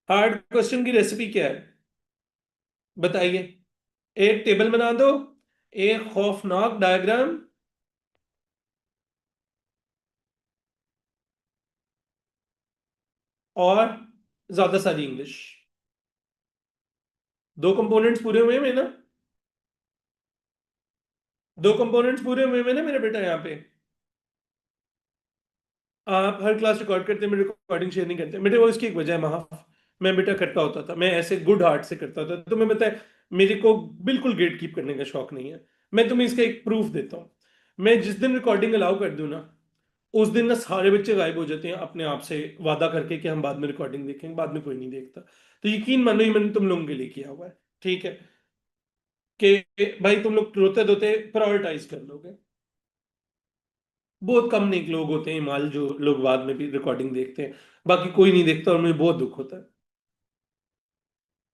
हार्ड क्वेश्चन की रेसिपी क्या है बताइए? एक टेबल बना दो, एक खौफनाक डायग्राम, और ज्यादा सारी इंग्लिश। 2 कंपोनेंट्स पूरे हुए में ना, 2 कंपोनेंट्स पूरे हुए में ना मेरा बेटा यहाँ पे। आप हर क्लास रिकॉर्ड करते हैं, मैं रिकॉर्डिंग शेयर नहीं करते बेटे, वो इसकी एक वजह है महाफ। मैं बेटा करता होता था, मैं ऐसे गुड हार्ट से करता होता, तो मैं बताया, मेरे को बिल्कुल गेट कीप करने का शौक नहीं है। मैं तुम्हें इसका एक प्रूफ देता हूँ, मैं जिस दिन रिकॉर्डिंग अलाउ कर दूं ना, उस दिन ना सारे बच्चे गायब हो जाते हैं अपने आप से, वादा करके कि हम बाद में रिकॉर्डिंग देखेंगे, बाद में कोई नहीं देखता। तो यकीन मानो ये मैंने तुम लोगों के लिए किया हुआ है, ठीक है, कि भाई तुम लोग रोते धोते प्रायोरिटाइज कर लोगे। बहुत कम नेक लोग होते हैं माल, जो लोग बाद में भी रिकॉर्डिंग देखते हैं, बाकी कोई नहीं देखता, और मुझे बहुत दुख होता है।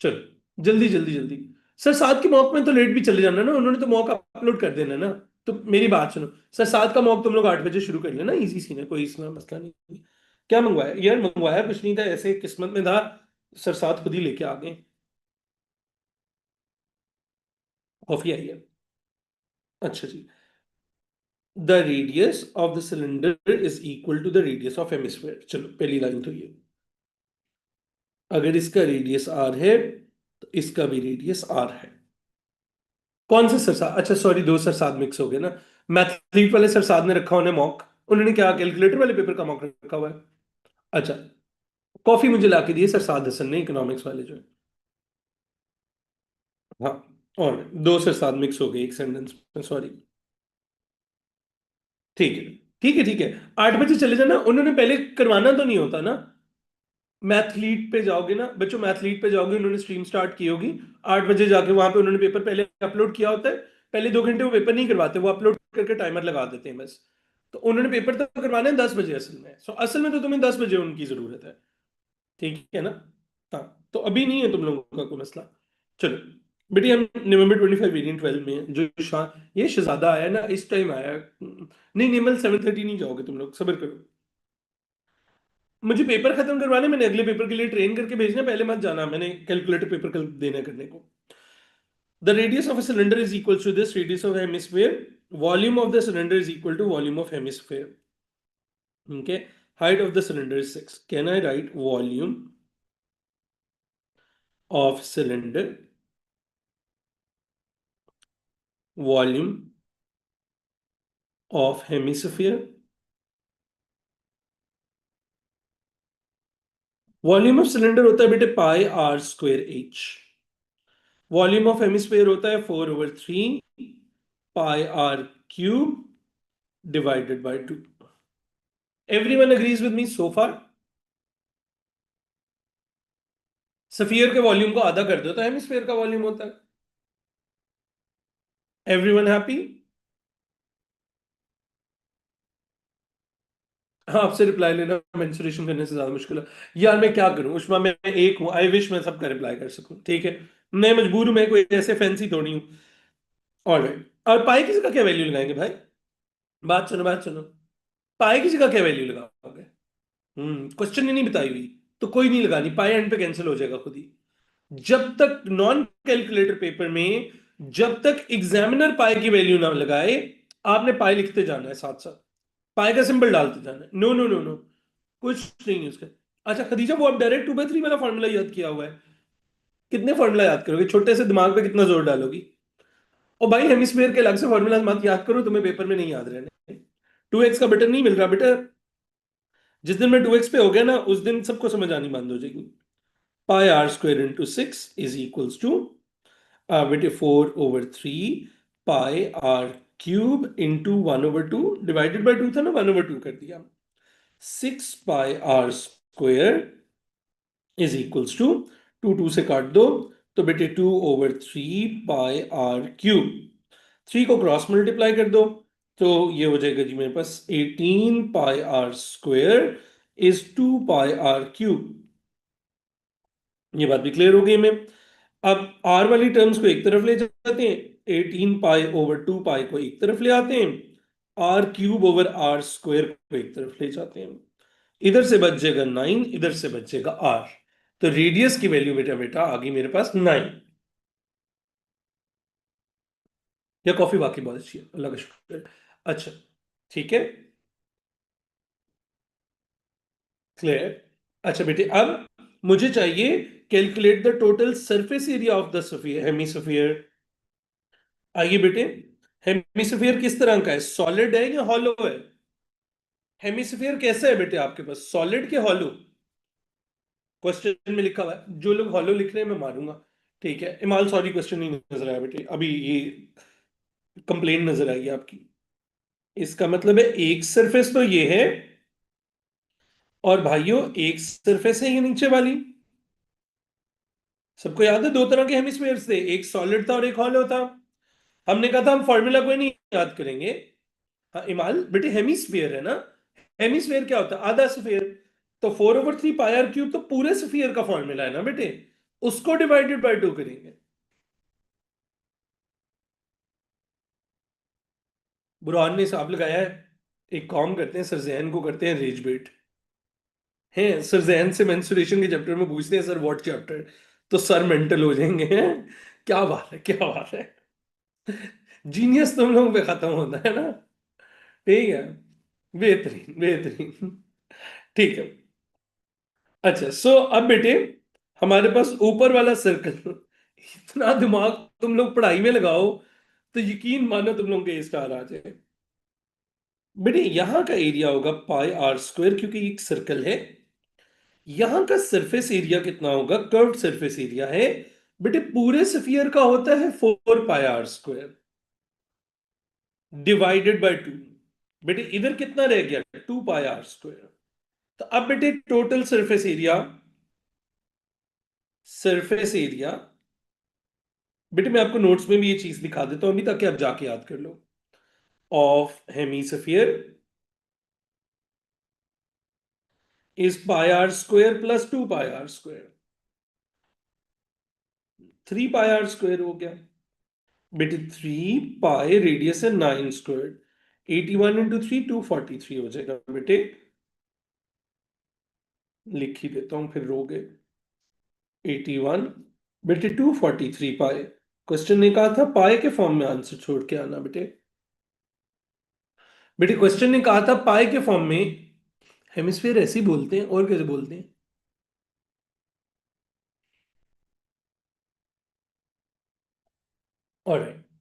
चलो जल्दी जल्दी जल्दी। सर 7 के मॉक में तो लेट भी चले जाना ना, उन्होंने तो मॉक अपलोड कर देना ना। तो मेरी बात सुनो सर, 7 का मॉक तुम लोग 8 बजे शुरू कर लेना, इजी सीन है, कोई इसमें मसला नहीं। क्या मंगवाया यार? मंगवाया कुछ नहीं था, ऐसे किस्मत में था। सर 7 खुद ही लेके आ गए। कॉफी आई है। अच्छा जी। The radius of the cylinder is equal to the radius of hemisphere. चलो पहली लाइन तो ये, अगर इसका रेडियस आर है तो इसका भी रेडियस आर है। कौन से सरसाद? अच्छा सॉरी, दो सरसाद मिक्स हो गए ना। मैथलीट वाले सरसाद ने रखा उन्हें मॉक, उन्होंने क्या कैलकुलेटर वाले पेपर का मॉक रखा हुआ है। अच्छा। कॉफी मुझे ला के दिए सरसाद हसन ने, इकोनॉमिक्स वाले जो है। हाँ। और दो सरसाद मिक्स हो गए एक सेंटेंस में, सॉरी। ठीक है ठीक है ठीक है। 8 बजे चले जाना, उन्होंने पहले करवाना तो नहीं होता ना। मैथलीट पे जाओगे ना बच्चों, मैथलीट पे जाओगे, उन्होंने स्ट्रीम स्टार्ट की होगी। 8 बजे जाके वहां पे उन्होंने पेपर पहले अपलोड किया होता है। पहले 2 घंटे वो पेपर नहीं करवाते, वो अपलोड करके टाइमर लगा देते हैं बस। तो उन्होंने पेपर तो करवाने हैं 10 बजे असल में, सो असल में तो तुम्हें 10 बजे उनकी जरूरत है। ठीक है ना? हाँ। तो अभी नहीं है तुम लोगों का कोई मसला। चलो बेटी, हम नवंबर 25 वेरिएंट 12 में जो ये शहजादा आया ना इस टाइम आया। नहीं निर्मल, 7:30 नहीं जाओगे तुम लोग, सब्र करो। मुझे पेपर खत्म करवाने, मैंने अगले पेपर के लिए ट्रेन करके भेजना, पहले मत जाना, मैंने कैलकुलेटर पेपर कल देना करने को। The radius of a cylinder is equal to this radius of hemisphere, volume of the cylinder is equal to volume of hemisphere. Okay. Height of the cylinder is 6, can I write volume of cylinder, volume of hemisphere. Volume of cylinder होता है बेटे pi r square h. Volume of hemisphere होता है 4/3 pi r cube divided by 2। Everyone agrees with me so far? Sphere के volume को आधा कर दो तो हेमिस्फीयर का वॉल्यूम होता है। Everyone happy? हाँ, आपसे रिप्लाई लेना मेंसुरेशन करने से ज्यादा मुश्किल है। यार मैं क्या करूं उष्मा, मैं एक हूं, आई विश मैं सबका रिप्लाई कर सकूं, ठीक है। मैं मजबूर हूं, मैं कोई ऐसे फैंसी थोड़ी हूं। ऑलराइट, और पाई की जगह क्या वैल्यू लगाएंगे भाई? बात सुनो बात सुनो। पाई की जगह क्या वैल्यू लगाओगे? क्वेश्चन ही नहीं बताई हुई तो कोई नहीं लगानी, पाई एंड पे कैंसिल हो जाएगा खुद ही। जब तक नॉन कैलकुलेटर पेपर में, जब तक एग्जामिनर पाई की वैल्यू ना लगाए, आपने पाई लिखते जाना है साथ साथ, पाई का सिंबल डालते जाना है। नो नो नो नो, कुछ नहीं है उसका। अच्छा खदीजा, वो आप डायरेक्ट 2/3 वाला फॉर्मूला याद किया हुआ है? कितने फॉर्मूला याद करोगे? छोटे से दिमाग पे कितना जोर डालोगी? और भाई हेमिस्फीयर के अलग से फॉर्मूला मत याद करो, तुम्हें पेपर में नहीं याद रहने। 2x का बटन नहीं मिल रहा बेटा। जिस दिन मैं 2x पे हो गया ना उस दिन सबको समझ आनी बंद हो जाएगी। Pi are square into 6 is equals to बेटे 4/3 pi r cube into 1/2, divided by 2 था ना, 1/2 कर दिया। 6 pi are square is equals to, 2 से काट दो तो बेटे 2/3 पाई आर क्यूब, 3 को क्रॉस मल्टीप्लाई कर दो तो ये हो जाएगा जी मेरे पास 18 pi are square is 2 pi r cube. ये बात भी क्लियर हो गई में। अब आर वाली टर्म्स को एक तरफ ले जाते हैं, 18 पाई/2 पाई को एक तरफ ले आते हैं, R cube over R square को एक तरफ ले जाते हैं। इधर से बच जाएगा 9, इधर से बच जाएगा आर। तो रेडियस की वैल्यू बेटा बेटा आ गई मेरे पास 9। यह कॉफी बाकी बहुत अच्छी है, अल्लाह का शुक्र है। अच्छा ठीक है, क्लियर। अच्छा बेटे, अब मुझे चाहिए calculate the total surface area of the sphere, hemisphere. आइए बेटे, हेमिस्फीयर किस तरह का है, सॉलिड है या हॉलो है? हेमिस्फीयर कैसा है बेटे आपके पास, सॉलिड के हॉलो? क्वेश्चन में लिखा हुआ है, जो लोग हॉलो लिख रहे हैं मैं मारूंगा। ठीक है इमाल, सॉरी क्वेश्चन नहीं नजर आया बेटे, अभी ये कंप्लेन नजर आई है आपकी। इसका मतलब है एक सरफेस तो ये है, और भाइयों एक सरफेस है ये नीचे वाली। सबको याद है दो तरह के हेमिस्फीयर्स थे, एक सॉलिड था और एक हॉलो था। हमने कहा था हम फॉर्मूला कोई नहीं याद करेंगे। हाँ इमाल बेटे, हेमिस्फीयर है ना। हेमिस्फीयर क्या होता है? आधा स्फीयर। तो 4/3 पाई आर क्यूब तो पूरे स्फीयर का फॉर्मूला है ना बेटे। उसको डिवाइडेड बाय 2 करेंगे। बुरहान ने हिसाब लगाया है। एक काम करते हैं, सर जैन को करते हैं रेज बेट। है सर जैन से मेंस्ट्रुएशन के चैप्टर में पूछते हैं, सर व्हाट चैप्टर। तो सर मेंटल हो जाएंगे हैं। क्या बात है, क्या बात है। जीनियस तुम लोगों पे खत्म होता है ना। ठीक है। बेहतरीन बेहतरीन। ठीक है। अच्छा सो अब बेटे, हमारे पास ऊपर वाला सर्कल, इतना दिमाग तुम लोग पढ़ाई में लगाओ तो यकीन मानो तुम लोग के ये स्टार आ जाए। बेटे यहां का एरिया होगा पाई आर स्क्वायर, क्योंकि एक सर्कल है। यहां का सरफेस एरिया कितना होगा, कर्व्ड सरफेस एरिया है। बेटे पूरे स्फीयर का होता है 4 pi are square divided by 2। बेटे इधर कितना रह गया, 2 पाई आर स्क्वायर। तो अब बेटे total surface area, surface area, बेटे मैं आपको नोट्स में भी ये चीज दिखा देता हूं अभी, ताकि आप जाके याद कर लो। Of hemisphere is pi are square plus 2 pi are square. 3 pi are square हो गया। बेटे 3 पाई रेडियस है 9 स्क्वायर, 81 × 3 243 हो जाएगा बेटे। लिख ही देता हूं फिर रोगे। 81 बेटे 243 पाई। क्वेश्चन ने कहा था पाई के फॉर्म में आंसर छोड़ के आना बेटे। बेटे क्वेश्चन ने कहा था पाई के फॉर्म में। हेमिस्फीयर ऐसे ही बोलते हैं, और कैसे बोलते हैं। और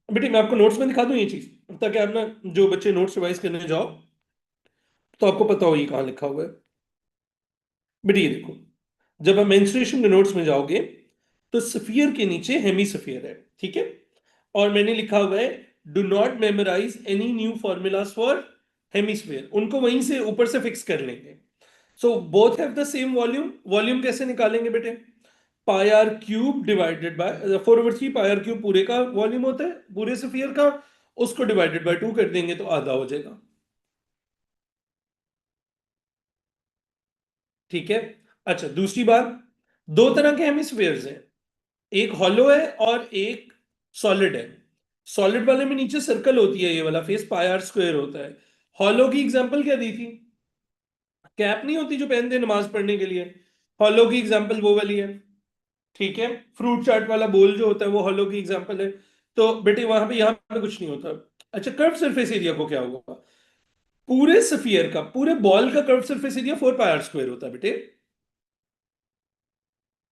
बेटे मैं आपको नोट्स में दिखा दूं ये चीज, ताकि आप ना, जो बच्चे नोट्स रिवाइज करने जाओ तो आपको पता हो ये कहाँ लिखा हुआ है। बेटे ये देखो, जब आप मेंस्ट्रुएशन के नोट्स में जाओगे तो स्फीयर के नीचे हेमी स्फीयर है, ठीक है। और मैंने लिखा हुआ है, do not memorize any new formulas for hemisphere, उनको वहीं से ऊपर से फिक्स कर लेंगे। So both have the same volume. Volume कैसे निकालेंगे बेटे, pi r cube divided by 4/3। Pi r cube पूरे का वॉल्यूम होता है, पूरे स्फीयर का। उसको डिवाइडेड बाय 2 कर देंगे तो आधा हो जाएगा। ठीक है। अच्छा दूसरी बात, दो तरह के हेमिस्फीयर्स हैं, एक हॉलो है और एक सॉलिड है। सॉलिड वाले में नीचे सर्कल होती है, ये वाला फेस पाई आर स्क्वायर होता है। हॉलो की एग्जांपल क्या दी थी, कैप नहीं होती जो पहनते हैं नमाज पढ़ने के लिए, हॉलो की एग्जांपल वो वाली है। ठीक है। फ्रूट चाट वाला बोल जो होता है वो हॉलो की एग्जांपल है। तो बेटे वहां पे, यहां पे कुछ नहीं होता। अच्छा कर्व सरफेस एरिया को क्या होगा, पूरे स्फीयर का, पूरे बॉल का curve surface area 4 pi are square होता है बेटे।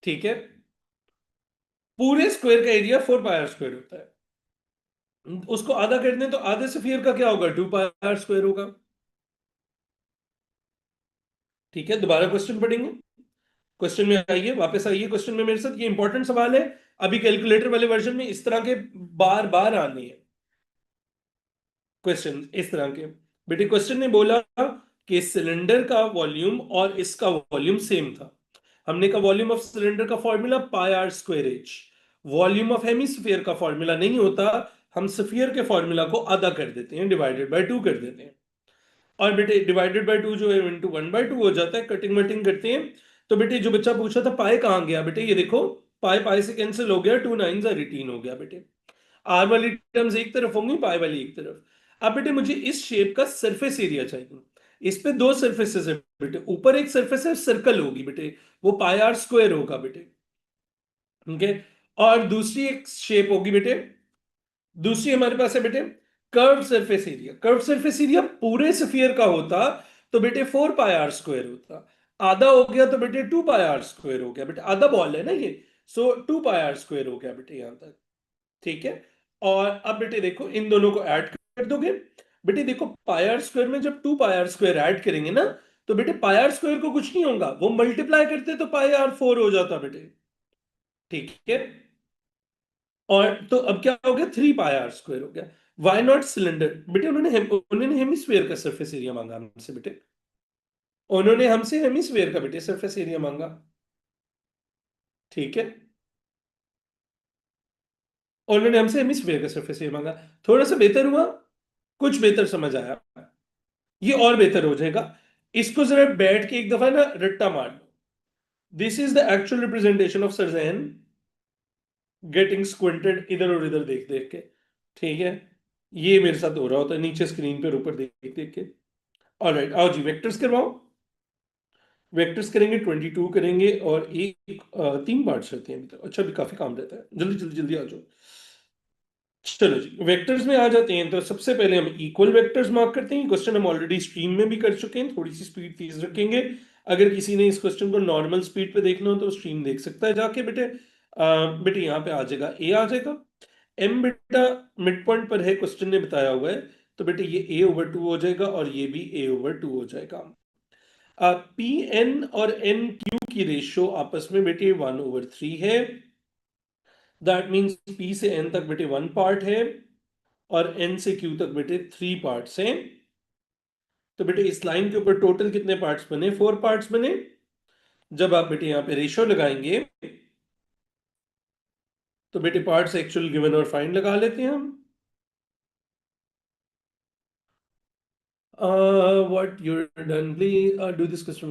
ठीक है। पूरे स्क्वायर का एरिया 4 पाई आर स्क्वायर होता है। उसको आधा कर दें तो आधे स्फीयर का क्या होगा, 2 पाई आर स्क्वायर होगा। ठीक है, दोबारा क्वेश्चन पढ़ेंगे। क्वेश्चन में आइए, वापस आइए क्वेश्चन में मेरे साथ, ये इंपॉर्टेंट सवाल है। अभी कैलकुलेटर वाले वर्जन में इस तरह के बार बार आने हैं क्वेश्चन, इस तरह के। बेटे क्वेश्चन ने बोला कि सिलेंडर का वॉल्यूम और इसका वॉल्यूम सेम था। हमने कहा वॉल्यूम ऑफ सिलेंडर का formula pi are square H. Volume of hemisphere का फॉर्मूला नहीं होता, हम स्फीयर के फॉर्मूला को आधा कर देते हैं, डिवाइडेड बाय 2 कर देते हैं। और बेटे डिवाइडेड बाय 2 जो है इंटू 1/2 हो जाता है, कटिंग वटिंग करते हैं। तो बेटे जो बच्चा पूछा था पाई कहाँ गया, बेटे ये देखो, पाई पाई से कैंसिल हो गया, 2 9 18 हो गया बेटे। आर वाली टर्म्स एक तरफ होंगी, पाई वाली एक तरफ। अब बेटे मुझे इस शेप का सरफेस एरिया चाहिए। इस पे दो सरफेसेस है बेटे, ऊपर एक सरफेस है सर्कल होगी बेटे, वो पाई आर स्क्वायर होगा बेटे। ठीक है। और दूसरी एक शेप होगी बेटे, दूसरी हमारे पास है बेटे curve surface area. Curve surface area पूरे स्फीयर का होता तो बेटे 4 पाई आर स्क्वायर होता। आधा हो गया तो बेटे 2 पाई आर स्क्वायर हो गया बेटे, आधा बॉल है ना ये। सो 2 पाई आर स्क्वायर हो गया बेटे यहां तक। ठीक है। और अब बेटे देखो इन दोनों को ऐड कर दोगे। बेटे देखो पाई आर स्क्वायर में जब 2 पाई आर स्क्वायर ऐड करेंगे ना, तो बेटे पाई आर स्क्वायर को कुछ नहीं होगा, वो मल्टीप्लाई करते तो पाई आर 4 हो जाता बेटे। ठीक है। और तो अब क्या हो गया, 3 पाई आर स्क्वायर हो गया। वाई नॉट सिलेंडर, बेटे उन्होंने हेमिस्फीयर का सरफेस एरिया मांगा हमसे बेटे। उन्होंने हमसे हेमिस्फीयर का बेटे सरफेस एरिया मांगा। ठीक है। उन्होंने हमसे हेमिस्फीयर का सरफेस एरिया मांगा। थोड़ा सा बेहतर हुआ, कुछ बेहतर समझ आया। ये और बेहतर हो जाएगा। इसको जरा बैठ के एक दफा ना रट्टा मार लो। This is the actual representation of surgeon getting squinted इधर और इधर देख देख के। ठीक है, ये मेरे साथ हो रहा होता है नीचे स्क्रीन पे ऊपर देख देख के। ऑलराइट, आओ जी वेक्टर्स करवाओ। वेक्टर्स करेंगे 22 करेंगे, और एक 3 पार्ट्स रहते हैं अभी तक। अच्छा, अभी काफी काम रहता है, जल्दी जल्दी जल्दी आ जाओ। चलो जी, वेक्टर्स में आ जाते हैं। तो सबसे पहले हम इक्वल वेक्टर्स मार्क करते हैं। क्वेश्चन हम ऑलरेडी स्ट्रीम में भी कर चुके हैं, थोड़ी सी स्पीड तेज रखेंगे। अगर किसी ने इस क्वेश्चन को नॉर्मल स्पीड पे देखना हो तो स्ट्रीम देख सकता है जाके बेटे। बेटे यहाँ पे आ जाएगा, ए आ जाएगा। एम बेटा मिड पॉइंट पर है, क्वेश्चन ने बताया हुआ है। तो बेटे ये ए ओवर टू हो जाएगा, और ये भी ए ओवर टू हो जाएगा। पी एन और एन क्यू की रेशियो आपस में बेटे 1/3 है। दैट मीन्स पी से एन तक बेटे 1 पार्ट है, और एन से क्यू तक बेटे 3 पार्ट्स हैं। तो बेटे इस लाइन के ऊपर टोटल कितने पार्ट्स बने? 4 पार्ट्स बने। जब आप बेटे यहां पे रेशियो लगाएंगे तो बेटे पार्ट्स एक्चुअल गिवन और फाइंड लगा लेते हैं हम। What you done please do this question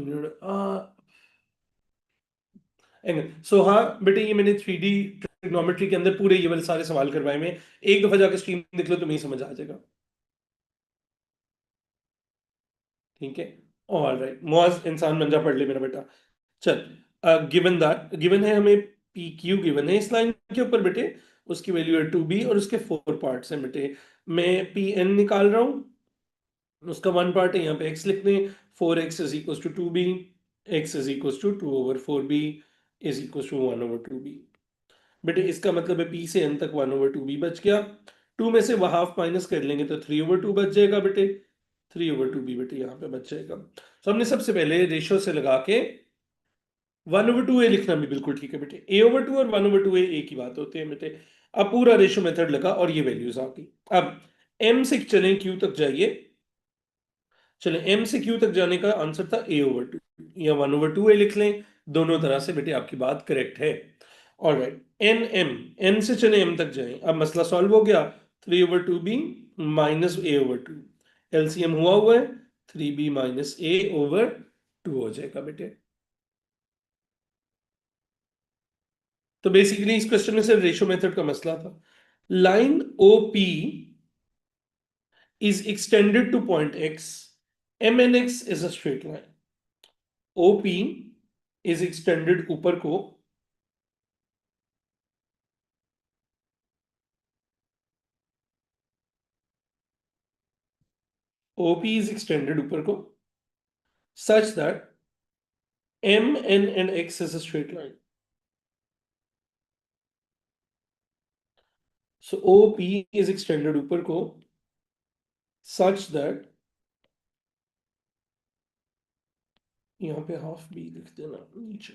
angle. So हाँ बेटे, ये मैंने 3D ट्रिग्नोमेट्री के अंदर पूरे ये वाले सारे सवाल करवाए में। एक दफा जाकर स्ट्रीम देख लो तो नहीं समझ आ जाएगा। ठीक है, ऑल राइट, मौज इंसान बन जा, पढ़ ले मेरा बेटा। चल, गिवन दैट, गिवन है हमें पी क्यू गिवन है इस लाइन के ऊपर बेटे। उसकी वैल्यू है 2b, और उसके 4 पार्ट्स हैं बेटे। मैं पी एन निकाल रहा हूं, उसका 1 पार्ट है यहाँ पे x लिख दें। 4x is equal to 2b, x is equal to 2/4b is equal to 1/2b। बेटे इसका मतलब है p से n तक 1/2b बच गया। 2 में से वह हाफ माइनस कर लेंगे तो 3/2 बच जाएगा बेटे। 3/2b बेटे यहाँ पे बच जाएगा। तो हमने सबसे पहले रेशियो से लगा के 1/2a लिखना भी बिल्कुल ठीक है बेटे। a/2 और 1/2a एक ही बात होती है बेटे। अब पूरा रेशियो मेथड लगा और ये वैल्यूज आ गई। अब m से चलें q तक जाइए। चले, m से q तक जाने का आंसर था a/2, या 1/2a लिख लें। दोनों तरह से बेटे आपकी बात करेक्ट है। All right, N M, N से चले m तक जाएं। अब मसला सॉल्व हो गया। 3/2b माइनस a/2, एलसीएम हुआ है। 3b माइनस a/2 हो जाएगा बेटे। तो बेसिकली इस क्वेश्चन में सिर्फ रेशियो मेथड का मसला था। Line OP is extended to point X. MNX is a straight line. OP is extended ऊपर को, OP is extended ऊपर को such that MN and X is a straight line. So OP is extended ऊपर को such that, यहाँ पे half B लिख देना नीचे,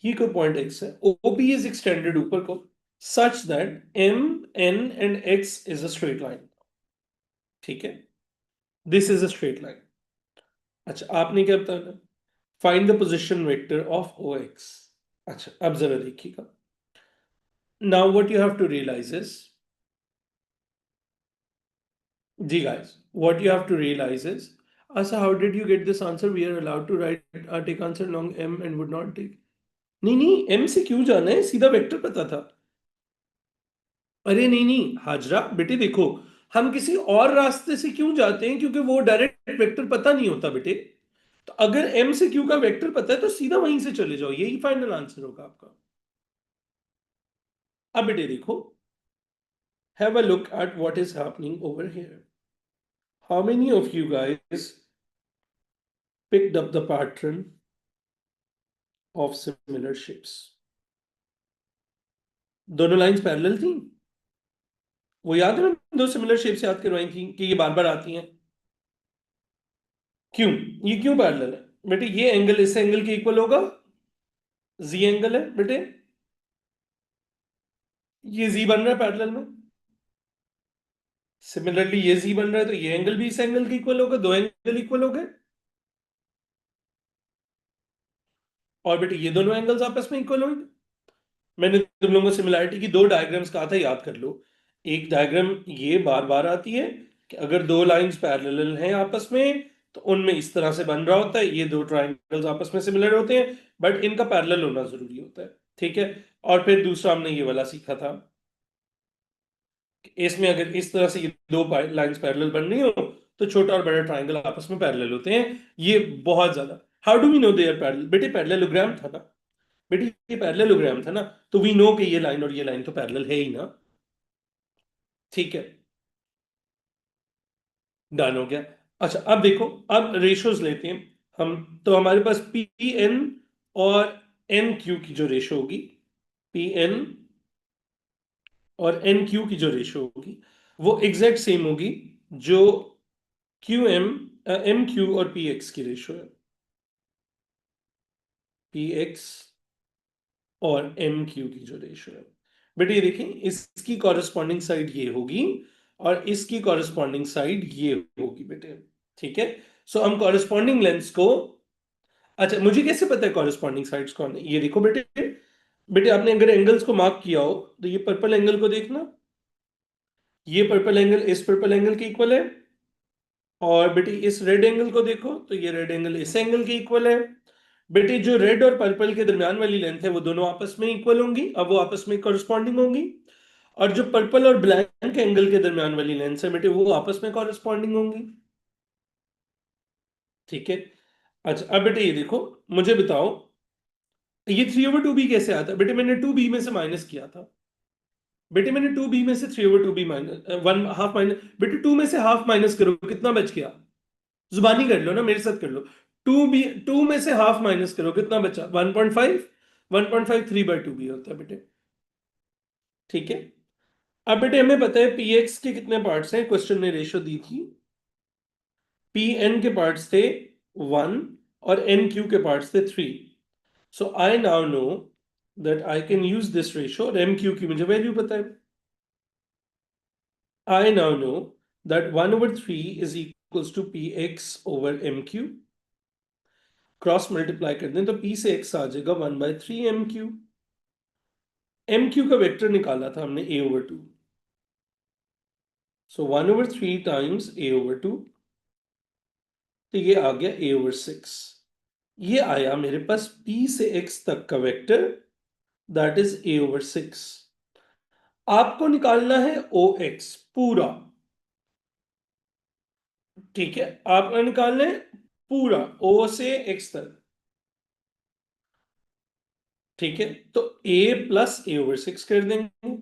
ये कोई पॉइंट X है। OP is extended ऊपर को such that MN and X is a straight line. ठीक है, this is a straight line. अच्छा, आपने क्या बताना? Find the position vector of O X. अच्छा, अब जरा देखिएगा। Now what you have to realize is, जी guys, what you have to realize is, अच्छा how did you get this answer? We are allowed to write take answer long M and would not take. नहीं नहीं, M से क्यों जाना है, सीधा vector पता था। अरे नहीं नहीं हाजरा बेटे, देखो हम किसी और रास्ते से क्यों जाते हैं, क्योंकि वो डायरेक्ट वेक्टर पता नहीं होता बेटे। तो अगर एम से क्यू का वेक्टर पता है तो सीधा वहीं से चले जाओ, यही फाइनल आंसर होगा आपका। अब बेटे देखो, have a look at what is happening over here. How many of you guys picked up the pattern of similar shapes? दोनों लाइंस पैरेलल थी, वो याद है? ना दो सिमिलर शेप्स याद करवाई थी कि ये बार बार आती हैं। क्यों, ये क्यों पैरेलल है बेटे? ये एंगल इस एंगल के इक्वल होगा, जी एंगल है बेटे। ये जी बन रहा है पैरेलल में। सिमिलरली ये जी बन रहा है, तो ये एंगल भी इस एंगल के इक्वल होगा। दो एंगल इक्वल हो गए। और बेटे ये दोनों एंगल्स आपस में इक्वल होंगे। मैंने तुम लोगों को सिमिलैरिटी की दो डायग्राम्स कहा था, याद कर लो। एक डायग्राम ये बार बार आती है कि अगर दो लाइंस पैरेलल हैं आपस में तो उनमें इस तरह से बन रहा होता है, ये दो ट्राइंगल्स आपस में सिमिलर होते हैं, बट इनका पैरेलल होना जरूरी होता है। ठीक है। और फिर दूसरा हमने ये वाला सीखा था, इसमें अगर इस तरह से ये दो लाइंस पैरेलल बन रही हो तो छोटा और बड़ा ट्राइंगल आपस में पैरेलल होते हैं। ये बहुत ज्यादा, how do we know they are parallel? बेटे पैरेललोग्राम था ना, बेटे ये पैरेललोग्राम था ना, तो वी नो कि ये लाइन और ये लाइन तो पैरेलल है ही ना। ठीक है, डन हो गया। अच्छा अब देखो, अब रेशियोज लेते हैं हम। तो हमारे पास पी एन और एन क्यू की जो रेशियो होगी, पी एन और एन क्यू की जो रेशियो होगी वो एग्जैक्ट सेम होगी जो क्यू एम एम क्यू और पी एक्स की रेशियो है, पी एक्स और एम क्यू की जो रेशियो है। बेटे ये देखिए, इसकी कॉरेस्पॉन्डिंग साइड ये होगी और इसकी कॉरेस्पॉन्डिंग साइड ये होगी बेटे। ठीक है। सो हम कॉरेस्पॉन्डिंग लेंस को, अच्छा मुझे कैसे पता है कॉरेस्पॉन्डिंग साइड्स कौन है? ये देखो बेटे, बेटे आपने अगर एंगल्स को मार्क किया हो तो ये पर्पल एंगल को देखना, ये पर्पल एंगल इस पर्पल एंगल के इक्वल है। और बेटे इस रेड एंगल को देखो तो ये रेड एंगल इस एंगल के इक्वल है। बेटे जो रेड और पर्पल के दरमियान वाली लेंथ है वो दोनों आपस में इक्वल होंगी, अब वो आपस में कॉरेस्पॉन्डिंग होंगी। और जो पर्पल और ब्लैक एंगल के दरमियान वाली लेंथ है बेटे वो आपस में कॉरेस्पॉन्डिंग होंगी। ठीक है। अच्छा अब बेटे ये देखो, मुझे बताओ ये 3/2b कैसे आता है? बेटे मैंने 2b में से माइनस किया था, बेटे मैंने 2b में से 3/2b minus one half minus, बेटे 2 में से हाफ माइनस करो कितना बच गया? जुबानी कर लो ना, मेरे साथ कर लो। 2 में से हाफ माइनस करो कितना बचा? 1.5, 1.5 3/2b होता है बेटे। ठीक है। अब बेटे हमें पता है पी एक्स के कितने पार्ट्स हैं, क्वेश्चन ने रेशियो दी थी। पी एन के पार्ट्स थे 1 और एन क्यू के पार्ट्स थे 3। So I now know that I can use this ratio, और एम क्यू की मुझे वैल्यू पता है। I now know that 1 over 3 is equals to px over mq। Cross multiply कर दें तो p से x आ जाएगा 1/3 mq। mq का वेक्टर निकाला था हमने a over 2, so 1 over 3 times a over 2, तो ये आ गया a over 6। ये आया मेरे पास p से x तक का vector, that is a over 6। आपको निकालना है ox पूरा। ठीक है, आपको निकालना है पूरा o से x तक। ठीक है, तो a प्लस a over 6 कर देंगे।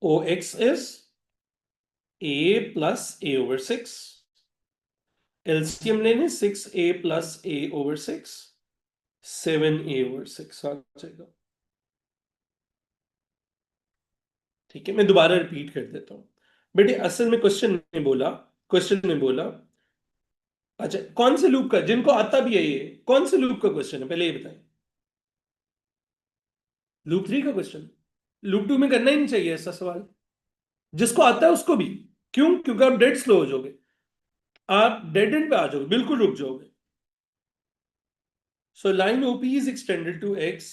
ox is a plus a over 6। LCM लेने 6a plus a over 6, 7a over 6 आ जाएगा। ठीक है, मैं दोबारा रिपीट कर देता हूं। बेटे असल में क्वेश्चन ने बोला, क्वेश्चन ने बोला, अच्छा कौन से लूप का, जिनको आता भी है ये, कौन से लूप का क्वेश्चन है पहले ये बताएं? लूप 3 का क्वेश्चन। लूप 2 में करना ही नहीं चाहिए ऐसा सवाल, जिसको आता है उसको भी। क्यों? क्योंकि आप डेड स्लो हो जाओगे, आप डेड एंड पे आ जाओगे, बिल्कुल रुक जाओगे। So line OP is extended to X.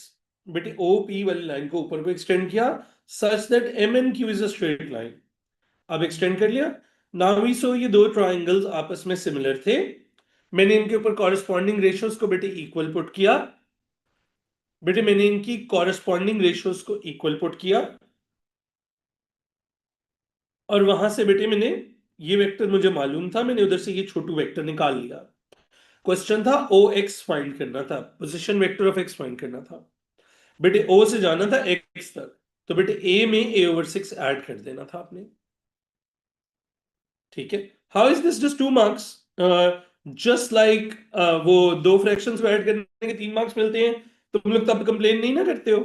बेटे ओपी वाली लाइन को ऊपर को एक्सटेंड किया such that M N Q is a straight line. अब एक्सटेंड कर लिया। नाउ वी सो ये दो ट्राइंगल्स आपस में सिमिलर थे, मैंने इनके ऊपर कॉरेस्पॉन्डिंग रेशियोज को बेटे इक्वल पुट किया। बेटे मैंने इनकी कॉरेस्पॉन्डिंग रेशियोज को इक्वल पुट किया, और वहां से बेटे मैंने, ये वेक्टर मुझे मालूम था, मैंने उधर से ये छोटू वेक्टर निकाल लिया। क्वेश्चन था ओ एक्स फाइंड करना था, position vector of x find करना था। बेटे ओ से जाना था एक्स तक, तो बेटे ए में a over 6 ऐड कर देना था आपने। ठीक है। How is this just 2 marks? Just like वो दो फ्रैक्शंस को ऐड करने के 3 मार्क्स मिलते हैं, तुम लोग तब कंप्लेन नहीं ना करते हो?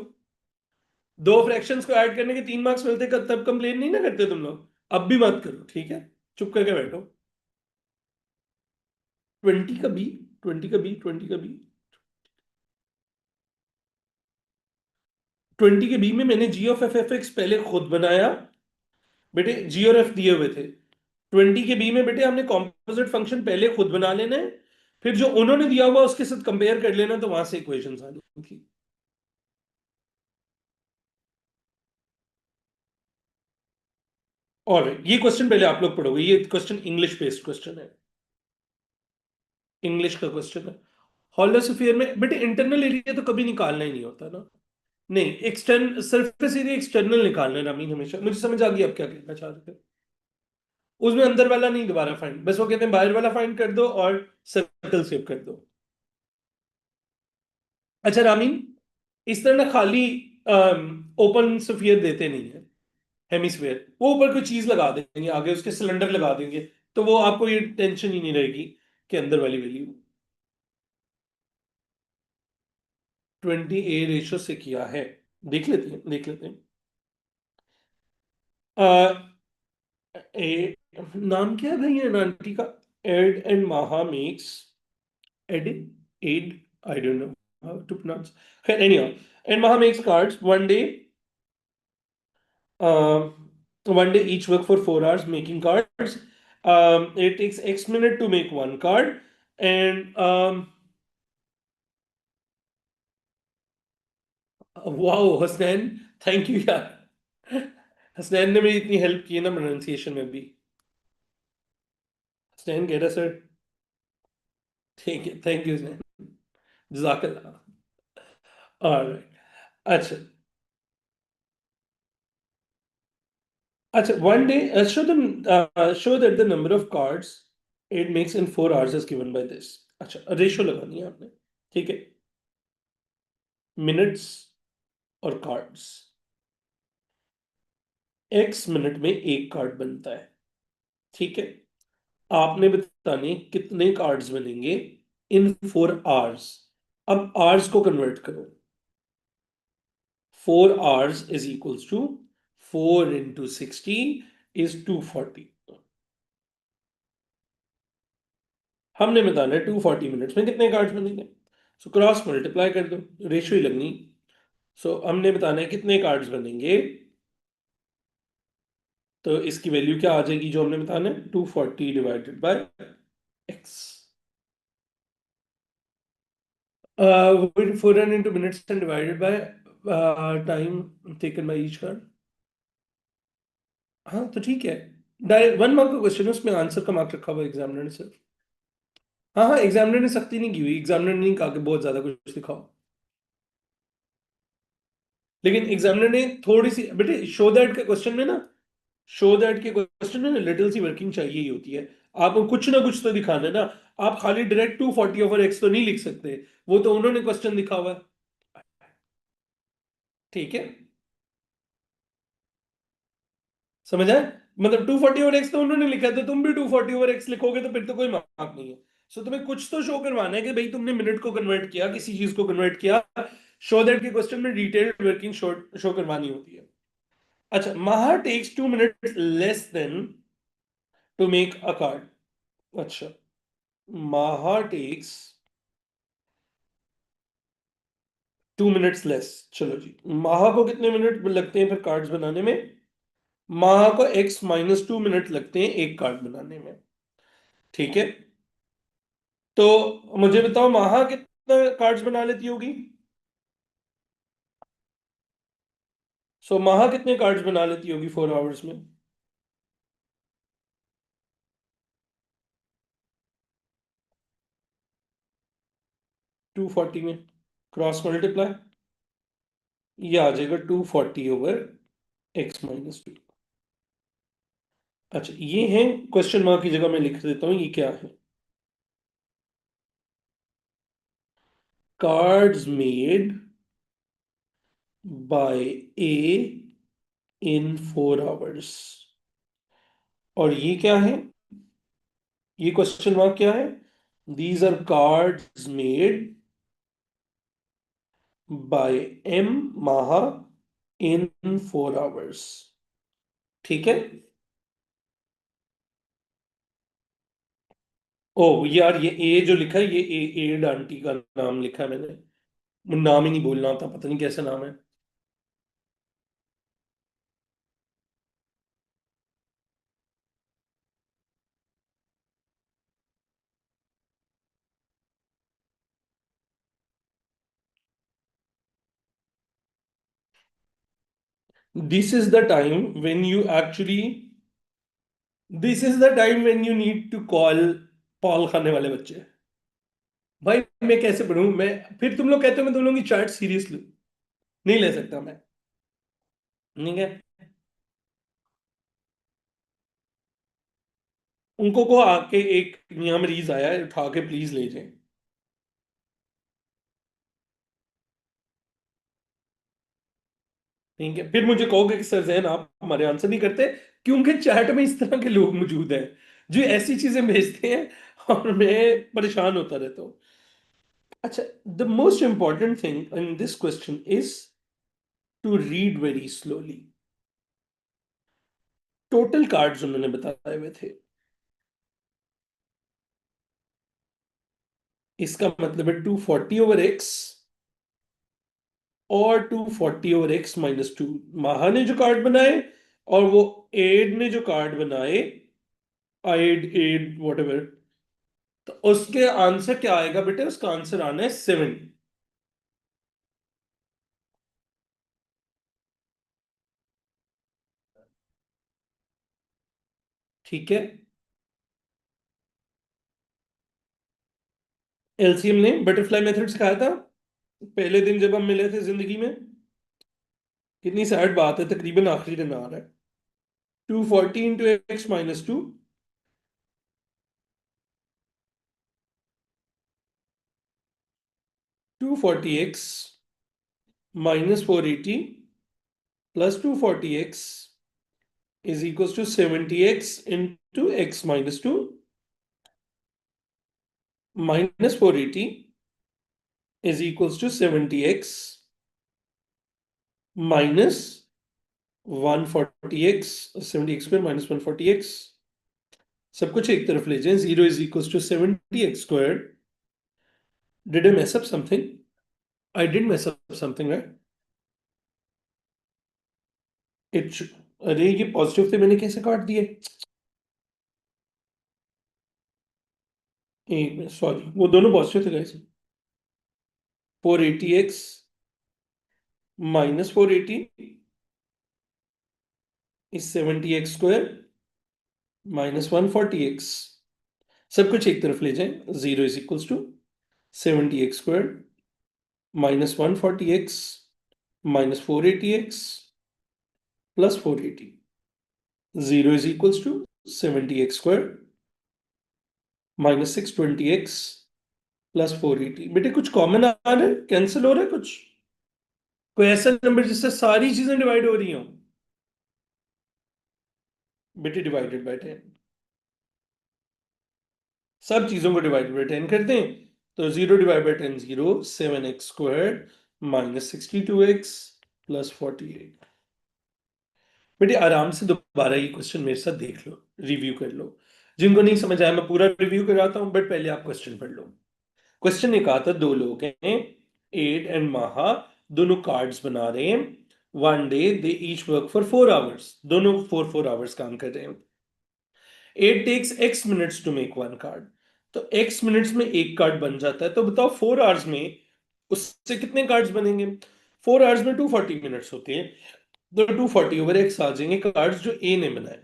दो फ्रैक्शंस को ऐड करने के 3 मार्क्स मिलते हैं तब कंप्लेन नहीं ना करते तुम लोग? अब भी मत करो, ठीक है, चुप करके बैठो। 20 का बी, 20 का बी, 20 का बी, 20 के बी में मैंने जी ऑफ एफ एफ एक्स पहले खुद बनाया। बेटे जी और एफ दिए हुए थे। 20 के बी में बेटे हमने कॉम्पोजिट फंक्शन पहले खुद बना लेना है, फिर जो उन्होंने दिया हुआ उसके साथ कंपेयर कर लेना, तो वहां से इक्वेशंस आनी थी। और ये क्वेश्चन पहले आप लोग पढ़ोगे, ये क्वेश्चन इंग्लिश बेस्ड क्वेश्चन है, इंग्लिश का क्वेश्चन है। हॉलोस्फीयर में बेटे इंटरनल एरिया तो कभी निकालना ही नहीं होता ना। नहीं, एक्सटर्न सरफेस एरिया एक्सटर्नल निकालना है रामीन हमेशा। मुझे समझ आ गई आप क्या कहना चाह रहे थे। उसमें अंदर वाला नहीं दोबारा फाइंड, बस वो कहते हैं बाहर वाला फाइंड कर दो और सर्कल सेव कर दो। अच्छा रामीन, इस तरह ना खाली ओपन स्फीयर देते नहीं है, हेमिस्फीयर वो ऊपर कोई चीज लगा देंगे आगे उसके, सिलेंडर लगा देंगे, तो वो आपको ये टेंशन ही नहीं रहेगी कि अंदर वाली वैल्यू। 20 A रेशो से किया है, देख लेते हैं देख लेते हैं। ए, नाम क्या है भाई ये आंटी का? Ed and Maha makes, Ed Ed, I don't know how to pronounce. Anyhow, and Maha makes cards one day, one day each work for 4 hours making cards. It takes X minute to make one card, and wow, Hasnain, thank you यार। हसनैन ने मेरी इतनी help की है ना pronunciation में भी। हसनैन कह रहा सर, ठीक है, थैंक यू हसनैन, जज़ाकल्लाह। ऑलराइट। अच्छा, अच्छा, one day show that the number of cards it makes in 4 hours is given by this। अच्छा, रेशो लगानी है आपने, ठीक है, मिनट्स और कार्ड्स। एक्स मिनट में एक कार्ड बनता है, ठीक है। आपने बताने कितने कार्ड्स बनेंगे इन 4 आवर्स। अब आवर्स को कन्वर्ट करो, 4 hours is equals to 4 into 60 is 240। हमने बताना है 240 मिनट्स में कितने कार्ड्स बनेंगे। सो क्रॉस मल्टीप्लाई कर दो, रेशियो ही लगनी। सो हमने बताना है कितने कार्ड्स बनेंगे, तो इसकी वैल्यू क्या आ जाएगी जो हमने बताना है, 240 divided by x. 400 into minutes and divided by time taken by each card। हाँ तो ठीक है, डायरेक्ट 1 मार्क का क्वेश्चन है, उसमें आंसर का मार्क रखा हुआ एग्जामिनर ने सिर्फ। हाँ हाँ, एग्जामिनर ने सख्ती नहीं की हुई, एग्जामिनर ने नहीं कहा कि बहुत ज्यादा कुछ दिखाओ, लेकिन एग्जामिनर ने थोड़ी सी बेटे शो दैट के क्वेश्चन में ना, शो दैट के क्वेश्चन में ना लिटिल सी वर्किंग चाहिए ही होती है। आपको कुछ ना कुछ तो दिखाना है ना। आप खाली डायरेक्ट 240/x तो नहीं लिख सकते, वो तो उन्होंने क्वेश्चन लिखा हुआ है, ठीक है। समझ आए? मतलब 240/x तो उन्होंने लिखा है, तो तुम भी 240/x लिखोगे तो फिर तो कोई मार्क नहीं है। सो तुम्हें कुछ तो शो करवाना है कि भाई तुमने मिनट को कन्वर्ट किया, किसी चीज को कन्वर्ट किया। शो दैट के क्वेश्चन में डिटेल्ड वर्किंग शो शो करवानी होती है। अच्छा, Maha takes 2 minutes less than to make a card. अच्छा, माहा टेक्स 2 minutes लेस। चलो जी, माहा को कितने मिनट लगते हैं फिर कार्ड्स बनाने में? माहा को x-2 मिनट लगते हैं एक कार्ड बनाने में, ठीक है। तो मुझे बताओ माहा कितना कार्ड्स बना लेती होगी। सो माहा कितने कार्ड्स बना लेती होगी 4 आवर्स में? 240 में क्रॉस मल्टीप्लाई, ये आ जाएगा 240/x-2। अच्छा, ये है क्वेश्चन मार्क की जगह मैं लिख देता हूं, ये क्या है? Cards made by A in 4 hours. और ये क्या है? ये क्वेश्चन मार्क क्या है? These are cards made by M Maha in 4 hours, ठीक है। ओ यार, ये ए जो लिखा है, ये ए एड आंटी का नाम लिखा है मैंने, नाम ही नहीं बोलना था, पता नहीं कैसा नाम है। This is the time when you actually this is the time when you need to call Paul खाने वाले बच्चे। भाई मैं कैसे पढ़ूं मैं? फिर तुम लोग कहते हो मैं तुम लोगों की चार्ट सीरियस लूं। नहीं ले सकता मैं। ठीक है। उनको को आके एक यहाँ मरीज आया है, उठा के प्लीज ले जाए। ठीक है, फिर मुझे कहोगे कि सर जैन आप हमारे आंसर नहीं करते, क्योंकि चैट में इस तरह के लोग मौजूद हैं जो ऐसी चीजें भेजते हैं और मैं परेशान होता रहता हूँ। अच्छा, the most important thing in this question is to read very slowly. Total cards उन्होंने बताए हुए थे। इसका मतलब है 240/x और 240/x-2। माहा ने जो कार्ड बनाए और वो एड ने जो कार्ड बनाए, आइड एड वॉट, तो उसके आंसर क्या आएगा बेटे? उसका आंसर आना है 7। ठीक है। एलसीएम ने बटरफ्लाई मेथड सिखाया था पहले दिन जब हम मिले थे जिंदगी में। कितनी सैड बात है, तकरीबन आखिरी दिन आ रहा है। 240 × x-2, 240x-480 +240x is equals to 70x into x-2 minus 480 is equals to 70x minus 140x, 70x² minus 140x। सब कुछ एक तरफ ले जाएं। 0 is equals to 70x²। Did I mess up something? I did mess up something, right? अरे ये positive थे, मैंने कैसे काट दिए? एक मिनट, सॉरी, वो दोनों पॉजिटिव थे guys. 480x minus 480 is 70x² minus 140x। सब कुछ एक तरफ ले जाएं। 0 is equals to 70x² minus 140x minus 480x plus 480। 0 is equals to 70x² minus 620x plus 480। बेटे कुछ कॉमन आ रहा है, कैंसिल हो रहा है कुछ? कोई ऐसा नंबर जिससे सारी चीजें डिवाइड हो रही हो? बेटे डिवाइडेड बाय 10। सब चीजों को डिवाइडेड बाय 10 कर दें तो 0 divide by 10 0, 7x² minus 62x plus 48। बेटे आराम से दोबारा ये क्वेश्चन मेरे साथ देख लो, रिव्यू कर लो। जिनको नहीं समझ आया मैं पूरा रिव्यू कराता हूं, बट पहले आप क्वेश्चन पढ़ लो। क्वेश्चन ने कहा था दो लोग हैं, एड एंड माहा, दोनों कार्ड्स बना रहे हैं। One day they each work for 4 hours, दोनों 4 4 आवर्स काम कर रहे हैं। Ed takes x minutes to make one card. तो एक्स मिनट्स में एक कार्ड बन जाता है, तो बताओ 4 आवर्स में उससे कितने कार्ड्स बनेंगे? 4 आवर्स में 240 मिनट्स होते हैं, तो 240/x आ जाएंगे कार्ड्स जो ए ने बनाए।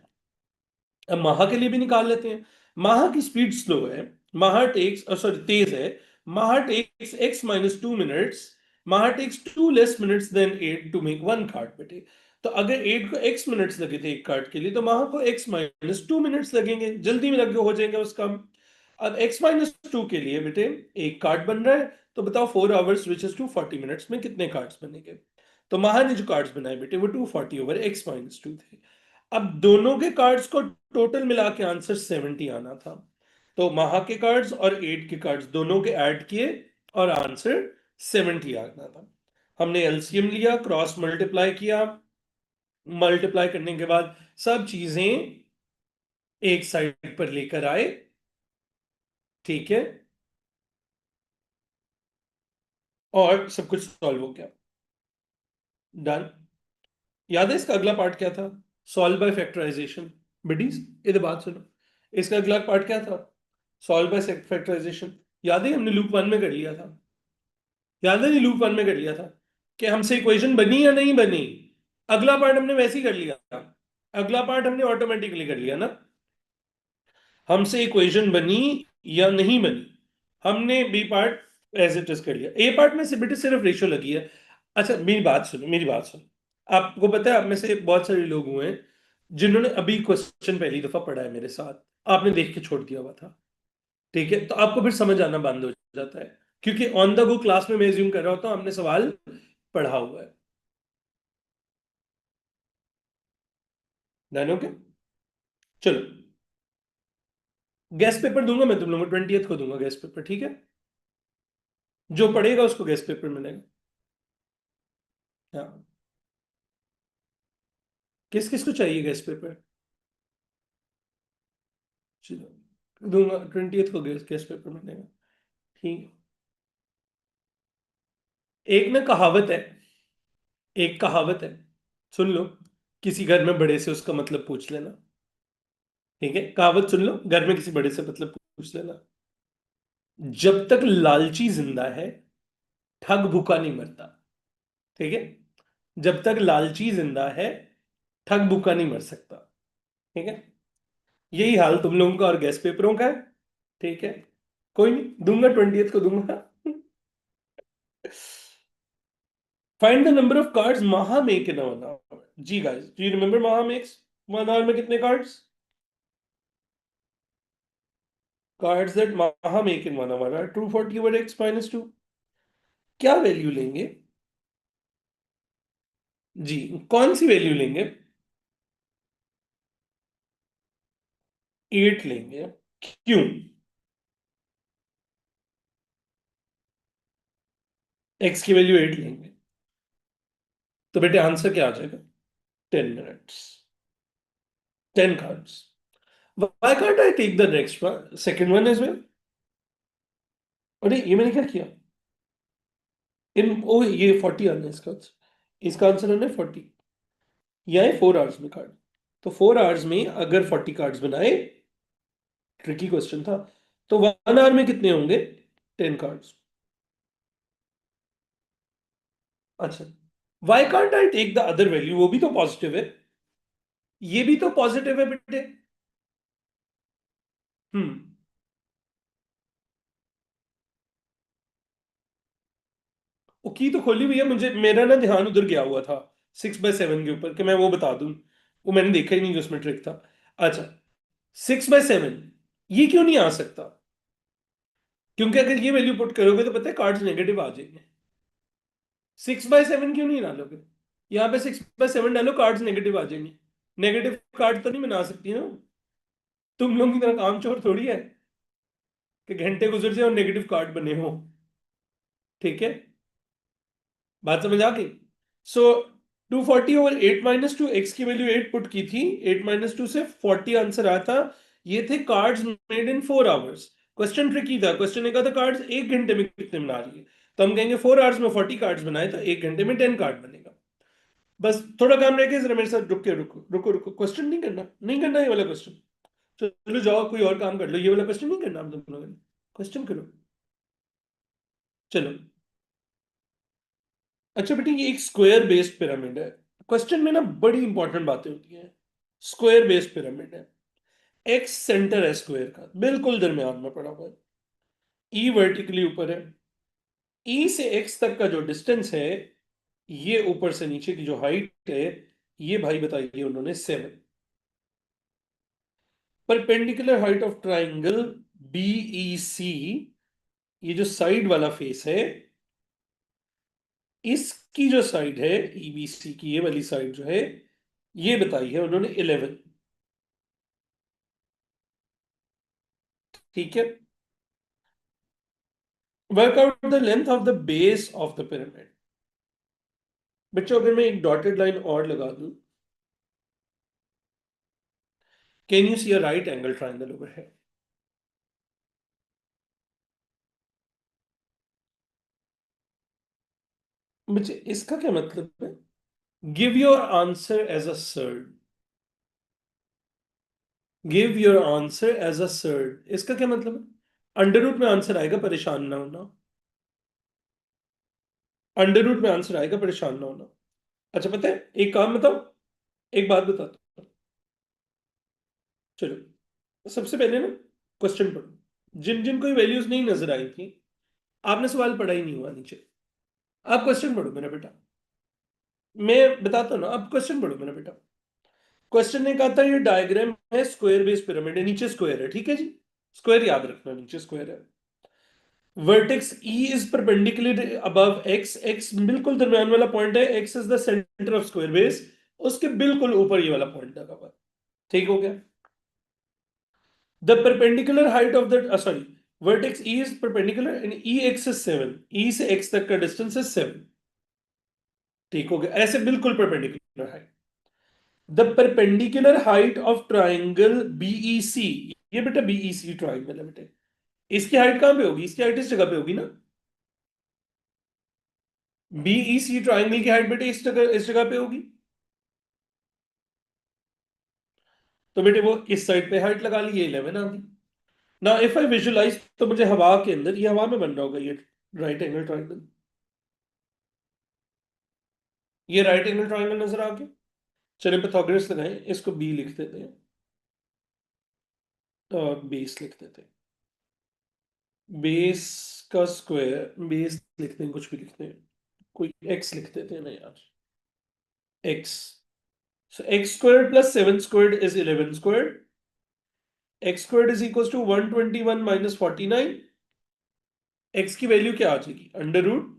अब माहा के लिए भी निकाल लेते हैं। माहा की स्पीड स्लो है, माहा टेक्स, सॉरी तेज है। Maha takes x-2 minutes. Maha takes 2 less minutes than 8 to make one card बेटे। तो अगर 8 को x मिनट्स लगे थे एक कार्ड के लिए, तो माहा को x-2 मिनट्स लगेंगे, जल्दी में लगे हो जाएंगे उसका। अब x-2 के लिए बेटे एक कार्ड बन रहा है, तो बताओ 4 आवर्स विच इज 240 मिनट्स में कितने कार्ड्स बनेंगे? तो माहा ने जो कार्ड्स बनाए बेटे वो 240/x-2 थे। अब दोनों के कार्ड्स को टोटल मिला के आंसर 70 आना था। तो माहा के कार्ड्स और 8 के कार्ड्स दोनों के ऐड किए और आंसर 70 आना था। हमने एलसीएम लिया, क्रॉस मल्टीप्लाई किया, मल्टीप्लाई करने के बाद सब चीजें एक साइड पर लेकर आए। ठीक है, और सब कुछ सॉल्व हो गया। डन। याद है इसका अगला पार्ट क्या था? Solve by factorisation. बिडीज इधर बात सुनो, इसका अगला पार्ट क्या था? Solve by factorisation. याद है हमने लूप वन में कर लिया था? याद है नहीं, लूप वन में कर लिया था कि हमसे इक्वेशन बनी या नहीं बनी। अगला पार्ट हमने वैसे ही कर लिया था, अगला पार्ट हमने ऑटोमेटिकली कर लिया ना। हमसे इक्वेशन बनी या नहीं बनी, हमने B part as it is कर लिया, ए पार्ट में से बेटे सिर्फ रेशियो लगी है। अच्छा मेरी बात सुनो, मेरी बात सुनो। आपको पता है आप में से बहुत सारे लोग हुए हैं जिन्होंने अभी क्वेश्चन पहली दफा पढ़ा है मेरे साथ, आपने देख के छोड़ दिया हुआ था। ठीक है, तो आपको फिर समझ आना बंद हो जाता है, क्योंकि ऑन द गो क्लास में मैं ज्यूम कर रहा होता हूँ हमने सवाल पढ़ा हुआ है। Done, okay. चलो, गेस्ट पेपर दूंगा मैं तुम लोगों को, 20th को दूंगा गेस्ट पेपर, ठीक है। जो पढ़ेगा उसको गेस्ट पेपर मिलेगा। हाँ, किस किस को चाहिए गेस्ट पेपर? चलो दूंगा, 20th को गेस्ट गेस्ट पेपर मिलेगा। ठीक है। एक ना कहावत है, एक कहावत है, सुन लो। किसी घर में बड़े से उसका मतलब पूछ लेना। ठीक है, कहावत सुन लो, घर में किसी बड़े से मतलब पूछ लेना। जब तक लालची जिंदा है, ठग भूखा नहीं मरता। ठीक है, जब तक लालची जिंदा है, ठग भूखा नहीं मर सकता। ठीक है, यही हाल तुम लोगों का और गैस पेपरों का है। ठीक है, कोई नहीं, दूंगा 20th को दूंगा। Find the number of cards Maha make in one hour. जी guys, do you remember Maha makes 1 hour में कितने cards? Cards that Maha make in 1 hour are 240 over x minus 2। क्या वैल्यू लेंगे? जी, कौन सी वैल्यू लेंगे? 8 लेंगे। क्यों? x की वैल्यू 8 लेंगे, तो बेटे आंसर क्या आ जाएगा? 10 minutes, 10 cards. Why can't I take the next one, second one as well? अरे ये मैंने क्या किया? इन ओ ये 40 आना है इसका आंसर, इसका आंसर आना है 40। यह है 4 आवर्स में कार्ड, तो 4 आवर्स में अगर 40 कार्ड्स बनाए, ट्रिकी क्वेश्चन था, तो 1 आवर में कितने होंगे? 10 कार्ड्स। अच्छा, why can't I take the other value, वो भी तो पॉजिटिव है, ये भी तो पॉजिटिव है बेटे। हम्म। वो की तो खोली भैया, मुझे मेरा ना ध्यान उधर गया हुआ था 6/7 के ऊपर, कि मैं वो बता दूं, वो मैंने देखा ही नहीं कि उसमें ट्रिक था। अच्छा, 6/7 ये क्यों नहीं आ सकता? क्योंकि अगर ये वैल्यू पुट करोगे तो पता है कार्ड्स नेगेटिव आ जाएंगे। 6/7 क्यों नहीं डालोगे? यहाँ पे 6/7 डालो, कार्ड्स नेगेटिव आ जाएंगे। नेगेटिव कार्ड तो नहीं बना सकती ना, तुम लोग की तरह काम चोर थोड़ी है कि घंटे गुजर जाए और नेगेटिव कार्ड बने हो। ठीक है, बात समझ आ गई? सो 240/8 - 2, एक्स की वैल्यू 8 पुट की थी, 8 - 2 से 40 आंसर आया था। ये थे cards made in 4 hours. Question tricky था, क्वेश्चन ने कहा था कार्ड्स 1 घंटे में कितने बना रही है, तो हम कहेंगे 4 आवर्स में 40 कार्ड्स बनाए तो 1 घंटे में 10 कार्ड बनेगा। बस थोड़ा काम रह गया, जरा मेरे साथ रुक के, रुको रुको रुको, क्वेश्चन नहीं करना, नहीं करना ये वाला क्वेश्चन। चलो जाओ कोई और काम कर लो, ये वाला क्वेश्चन नहीं करना हम तुम लोगों ने, क्वेश्चन करो। चलो, अच्छा बेटे, ये एक स्क्वायर बेस्ड पिरामिड है। क्वेश्चन में ना बड़ी इंपॉर्टेंट बातें होती हैं। स्क्वायर बेस्ड पिरामिड है, एक्स सेंटर है स्क्वायर का, बिल्कुल दरमियान में पड़ा हुआ है, ई वर्टिकली ऊपर है। ई से एक्स तक का जो डिस्टेंस है, ये ऊपर से नीचे की जो हाइट है, ये भाई बताइए उन्होंने 7। Perpendicular height of triangle BE C, ये जो साइड वाला फेस है, इसकी जो साइड है ईबीसी की, ये वाली साइड जो है, ये बताई है उन्होंने 11। ठीक है, work out the length of the base of the pyramid. बच्चों अगर मैं एक डॉटेड लाइन और लगा दूं, can you see a right angle triangle over है? बच्चे इसका क्या मतलब है? Give your answer as a surd, give your answer as a surd, इसका क्या मतलब है? अंडर रूट में आंसर आएगा, परेशान ना होना। अंडर रूट में आंसर आएगा, परेशान ना होना। अच्छा पता है, एक काम बताओ, एक बात बताता हूं। चलो, सबसे पहले ना क्वेश्चन पढ़ो, जिन जिन कोई वैल्यूज नहीं नजर आई थी, आपने सवाल पढ़ा ही नहीं हुआ नीचे, आप क्वेश्चन पढ़ो मेरा बेटा। मैं बताता हूं ना, आप क्वेश्चन पढ़ो मेरा बेटा। क्वेश्चन ने कहा था ये डायग्राम है स्क्वायर बेस पिरामिड है, नीचे स्क्वायर है, ठीक है जी, स्क्वायर याद रखना, नीचे स्क्वायर है। Vertex E is perpendicular above x, x बिल्कुल दरमियान वाला पॉइंट है, x is the centre of square base, उसके बिल्कुल ऊपर ये वाला पॉइंट लगा हुआ है। ठीक हो गया। The perpendicular height of the sorry, vertex E is perpendicular and E x is 7, ई से एक्स तक का डिस्टेंस इज 7। ठीक हो गया, ऐसे बिल्कुल perpendicular height. The perpendicular height of triangle BEC, ये बेटा बीईसी ट्राइंगल है बेटे, इसकी हाइट कहां पे होगी, इसकी हाइट इस जगह पे होगी ना। बीईसी ट्राइंगल की हाइट बेटे इस जगह पे होगी। तो बेटे वो इस साइड पे हाइट लगा ली, ये 11 आ गई। ना इफ आई विजुअलाइज, तो मुझे हवा के अंदर, ये हवा में बन रहा होगा ये राइट एंगल ट्राइंगल, ये राइट एंगल ट्राइंगल नजर आ गया। चलिए पाइथागोरस लगाएं, इसको बी लिख देते हैं और बेस लिख देते हैं। बेस का स्क्वायर, बेस लिखते हैं, कुछ भी लिखते हैं, कोई एक्स लिख देते हैं ना यार, x. So x squared plus 7 squared is 11 squared, x squared is equal to 121 minus 49। X की वैल्यू क्या आ जाएगी, अंडर रूट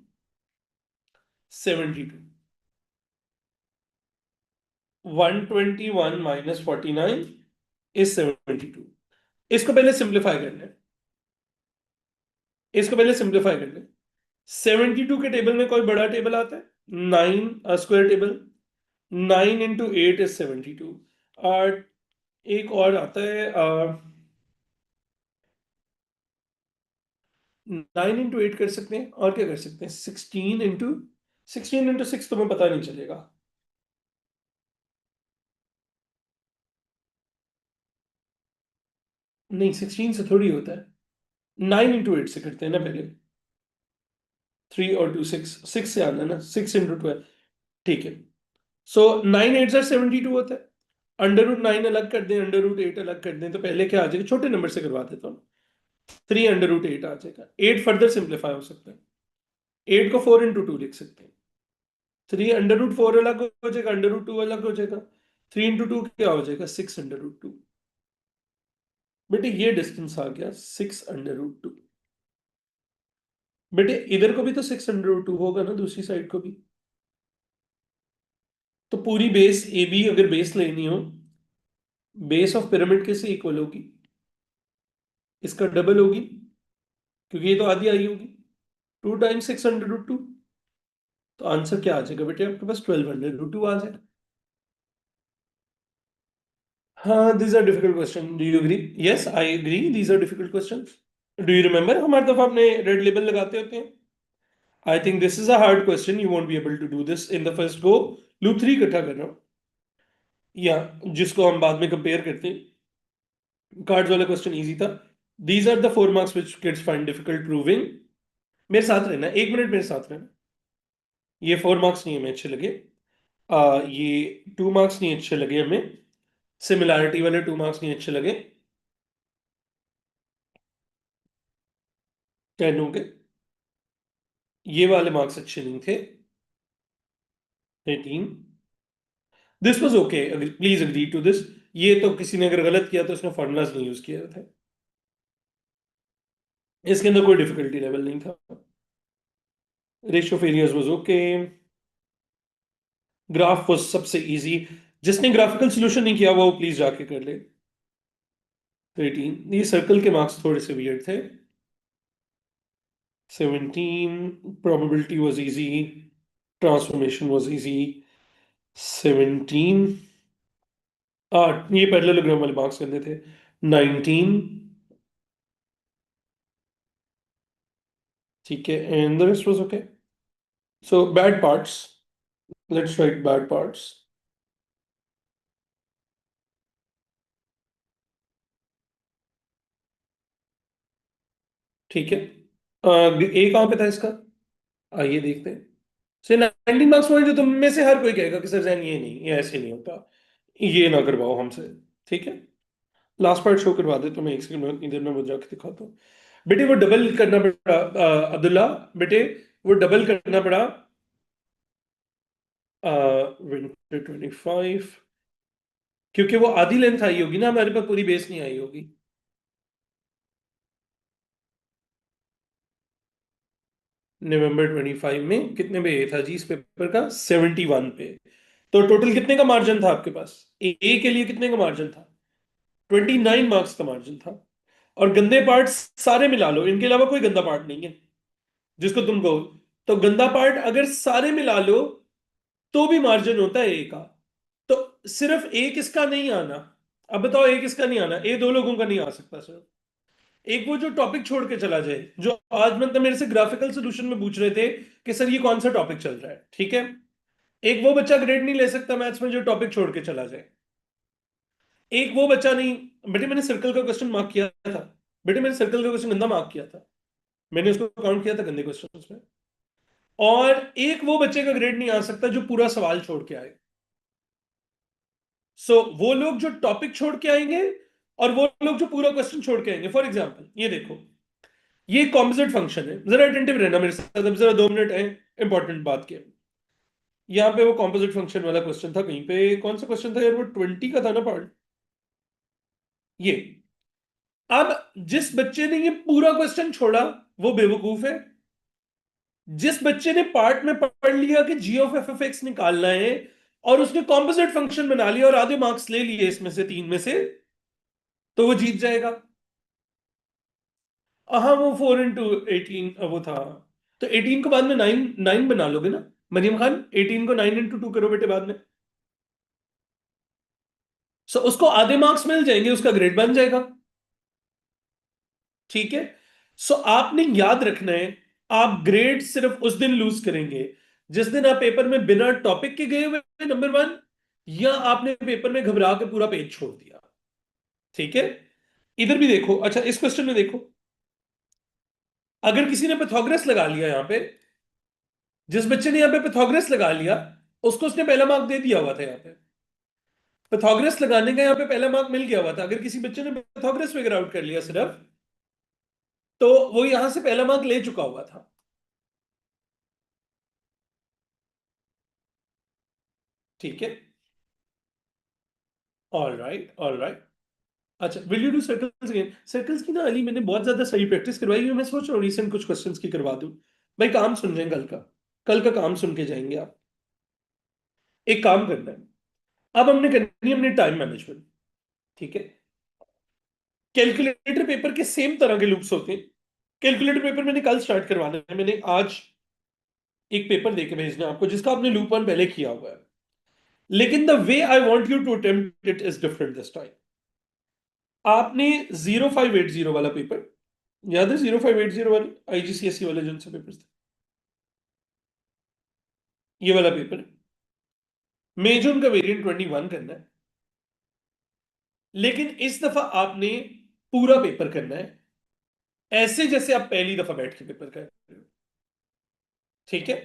72। 121 minus 49 is 72। इसको पहले सिंप्लीफाई करना है, इसको पहले सिंप्लीफाई करना है। 72 के टेबल में कोई बड़ा टेबल आता है, 9 स्क्वायर टेबल, 9 into 8 इज 72। और एक और आता है 9 into 8 कर सकते हैं, और क्या कर सकते हैं, 16 into 6 तुम्हें पता नहीं चलेगा। नहीं 16 से थोड़ी होता है, 9 into 8 से करते हैं ना पहले, 3 और 2 6, 6 से आना ना, 6 into 12। ठीक है। सो 9 8 72 होता है, अंडर रूट 9 अलग कर दें, अंडर रूट 8 अलग कर दें, तो पहले क्या आ जाएगा, छोटे नंबर से करवा देता हूँ, 3 अंडर रूट 8 आ जाएगा। 8 फर्दर सिंप्लीफाई हो सकता है, 8 को 4 into 2 लिख सकते हैं, 3 अंडर रूट 4 अलग हो जाएगा, अंडर रूट 2 अलग हो जाएगा, 3 into 2 क्या हो जाएगा, 6 अंडर रूट 2। बेटे ये डिस्टेंस आ गया 6 अंडर रूट 2। बेटे इधर को भी तो 6 अंडर रूट 2 होगा ना, दूसरी साइड को भी। तो पूरी बेस ए बी अगर बेस लेनी हो, बेस ऑफ पिरामिड किससे इक्वल होगी, इसका डबल होगी, क्योंकि ये तो आधी आई होगी, 2 टाइम्स 6 अंडर रूट 2। तो आंसर क्या आ जाएगा बेटे, आपके पास 12 अंडर रूट 2 आ जाएगा। हाँ, these are difficult question, do you agree? Yes, I agree, these are difficult questions. Do you remember हमारे दफा आपने रेड लेबल लगाते होते हैं। I think this is a hard question, you won't be able to do this in the first go. Loop 3 इकट्ठा कर रहा हूँ, या जिसको हम बाद में कंपेयर करते हैं। कार्ड्स वाला क्वेश्चन इजी था। These are the 4 marks which kids find difficult proving। मेरे साथ रहना, 1 मिनट मेरे साथ रहना। ये 4 marks नहीं हमें अच्छे लगे, ये 2 marks नहीं अच्छे लगे हमें, सिमिलैरिटी वाले 2 marks नहीं अच्छे लगे, 10 हो गए। ये वाले मार्क्स अच्छे नहीं थे, 18। This was okay, please agree to this. ये तो किसी ने अगर गलत किया तो उसने फॉर्मूलाज नहीं यूज किए थे, इसके अंदर कोई डिफिकल्टी लेवल नहीं था। Ratio of areas was okay, graph was सबसे इजी। जिसने ग्राफिकल सॉल्यूशन नहीं किया वो प्लीज जाके कर ले। तो 18, ये सर्कल के मार्क्स थोड़े से वियर्ड थे। 17, probability was easy, transformation was easy. 17, ये पैरेललोग्राम वाले मार्क्स करने थे। 19, ठीक है, and the rest was okay. So bad parts, let's write bad parts. ठीक है, ए कहाँ पे था इसका, आइए देखते हैं। से 19 मार्क्स पॉइंट जो तुम में से हर कोई कहेगा कि सर जैन ये नहीं, ये ऐसे नहीं होता, ये ना करवाओ हमसे। ठीक है, लास्ट पार्ट शो करवा दे तो मैं एक सेकंड में इधर में मुझे जाके दिखाता हूँ। बेटे वो डबल करना पड़ा अब्दुल्ला, बेटे वो डबल करना पड़ा विंटर 25, क्योंकि वो आधी लेंथ आई होगी ना, हमारे पास पूरी बेस नहीं आई होगी। नवंबर 25 में कितने पे था जी इस पेपर का? 71 पे। तो टोटल कितने का मार्जिन था आपके पास? ए के लिए कितने का मार्जिन था? 29 मार्क्स का मार्जिन था। और गंदे पार्ट सारे मिला लो, इनके अलावा कोई गंदा पार्ट नहीं है जिसको तुम कहो। तो गंदा पार्ट अगर सारे मिला लो तो भी मार्जिन होता है ए का। तो सिर्फ ए किसका नहीं आना? अब बताओ ए किसका नहीं आना? ए दो लोगों का नहीं आ सकता सर। एक वो जो टॉपिक छोड़ के चला जाए, जो आज मतलब मेरे से ग्राफिकल सोल्यूशन में पूछ रहे थे कि सर ये कौन सा टॉपिक चल रहा है, ठीक है। एक वो बच्चा ग्रेड नहीं ले सकता मैथ्स में जो टॉपिक छोड़ के चला जाए। एक वो बच्चा नहीं। बेटे मैंने सर्कल का क्वेश्चन मार्क किया था। बेटे मैंने सर्कल का क्वेश्चन गंदा मार्क किया था। मैंने उसको काउंट किया था गंदे क्वेश्चन में। और एक वो बच्चे का ग्रेड नहीं आ सकता जो पूरा सवाल छोड़ के आए। सो वो लोग जो टॉपिक छोड़ के आएंगे और वो लोग जो पूरा क्वेश्चन छोड़ के आएंगे। फॉर एग्जाम्पल ये देखो, ये कॉम्पोजिट फंक्शन है, जरा अटेंटिव रहना मेरे साथ, अब जरा 2 मिनट है, इंपॉर्टेंट बात की। यहाँ पे वो कॉम्पोजिट फंक्शन वाला क्वेश्चन था, कहीं पे कौन सा क्वेश्चन था यार, वो 20 का था ना पार्ट ये। अब जिस बच्चे ने ये पूरा क्वेश्चन छोड़ा वो बेवकूफ है। जिस बच्चे ने पार्ट में पढ़ लिया कि जी ऑफ एफ एफ एक्स निकालना है और उसने कॉम्पोजिट फंक्शन बना लिया और आधे मार्क्स ले लिए इसमें से 3 में से, तो वो जीत जाएगा। हाँ वो 4 into 18 वो था। तो 18 को बाद में 9 बना लोगे ना मरियम खान? 18 को 9 into 2 करो बेटे बाद में। सो उसको आधे मार्क्स मिल जाएंगे, उसका ग्रेड बन जाएगा। ठीक है। सो आपने याद रखना है, आप ग्रेड सिर्फ उस दिन लूज करेंगे जिस दिन आप पेपर में बिना टॉपिक के गए हुए, नंबर 1, या आपने पेपर में घबरा के पूरा पेज छोड़ दिया। ठीक है। इधर भी देखो, अच्छा इस क्वेश्चन में देखो, अगर किसी ने पैथागोरस लगा लिया यहां पे, जिस बच्चे ने यहां पे पैथागोरस लगा लिया उसको उसने पहला मार्क दे दिया हुआ था यहां पे। पैथागोरस लगाने का यहां पे पहला मार्क मिल गया हुआ था। अगर किसी बच्चे ने पैथागोरस फिगर आउट कर लिया सिर्फ, तो वो यहां से पहला मार्क ले चुका हुआ था। ठीक है। All right, all right. अच्छा will you do circles again? Circles की ना अली मैंने बहुत ज्यादा सही प्रैक्टिस करवाई है, मैं सोच रहा हूँ रिसेंट कुछ क्वेश्चंस की करवा दूं। भाई काम सुन रहे हैं कल का? कल का काम सुन के जाएंगे आप। एक काम करना है, अब हमने करनी है अपनी टाइम मैनेजमेंट। ठीक है। कैलकुलेटर पेपर के सेम तरह के लूप्स होते हैं। कैलकुलेटर पेपर मैंने कल स्टार्ट करवाना है, मैंने आज एक पेपर देके भेजना है आपको जिसका आपने लूप 1 पहले किया हुआ है। लेकिन the way I want you to attempt it is different this time. आपने 0580 वाला पेपर याद है? 0580 वाले आईजीसीएसई वाले जिन से पेपर थे, ये वाला पेपर मेजर उनका वेरिएंट 21 करना है। लेकिन इस दफा आपने पूरा पेपर करना है, ऐसे जैसे आप पहली दफा बैठ के पेपर कर रहे हो। ठीक है।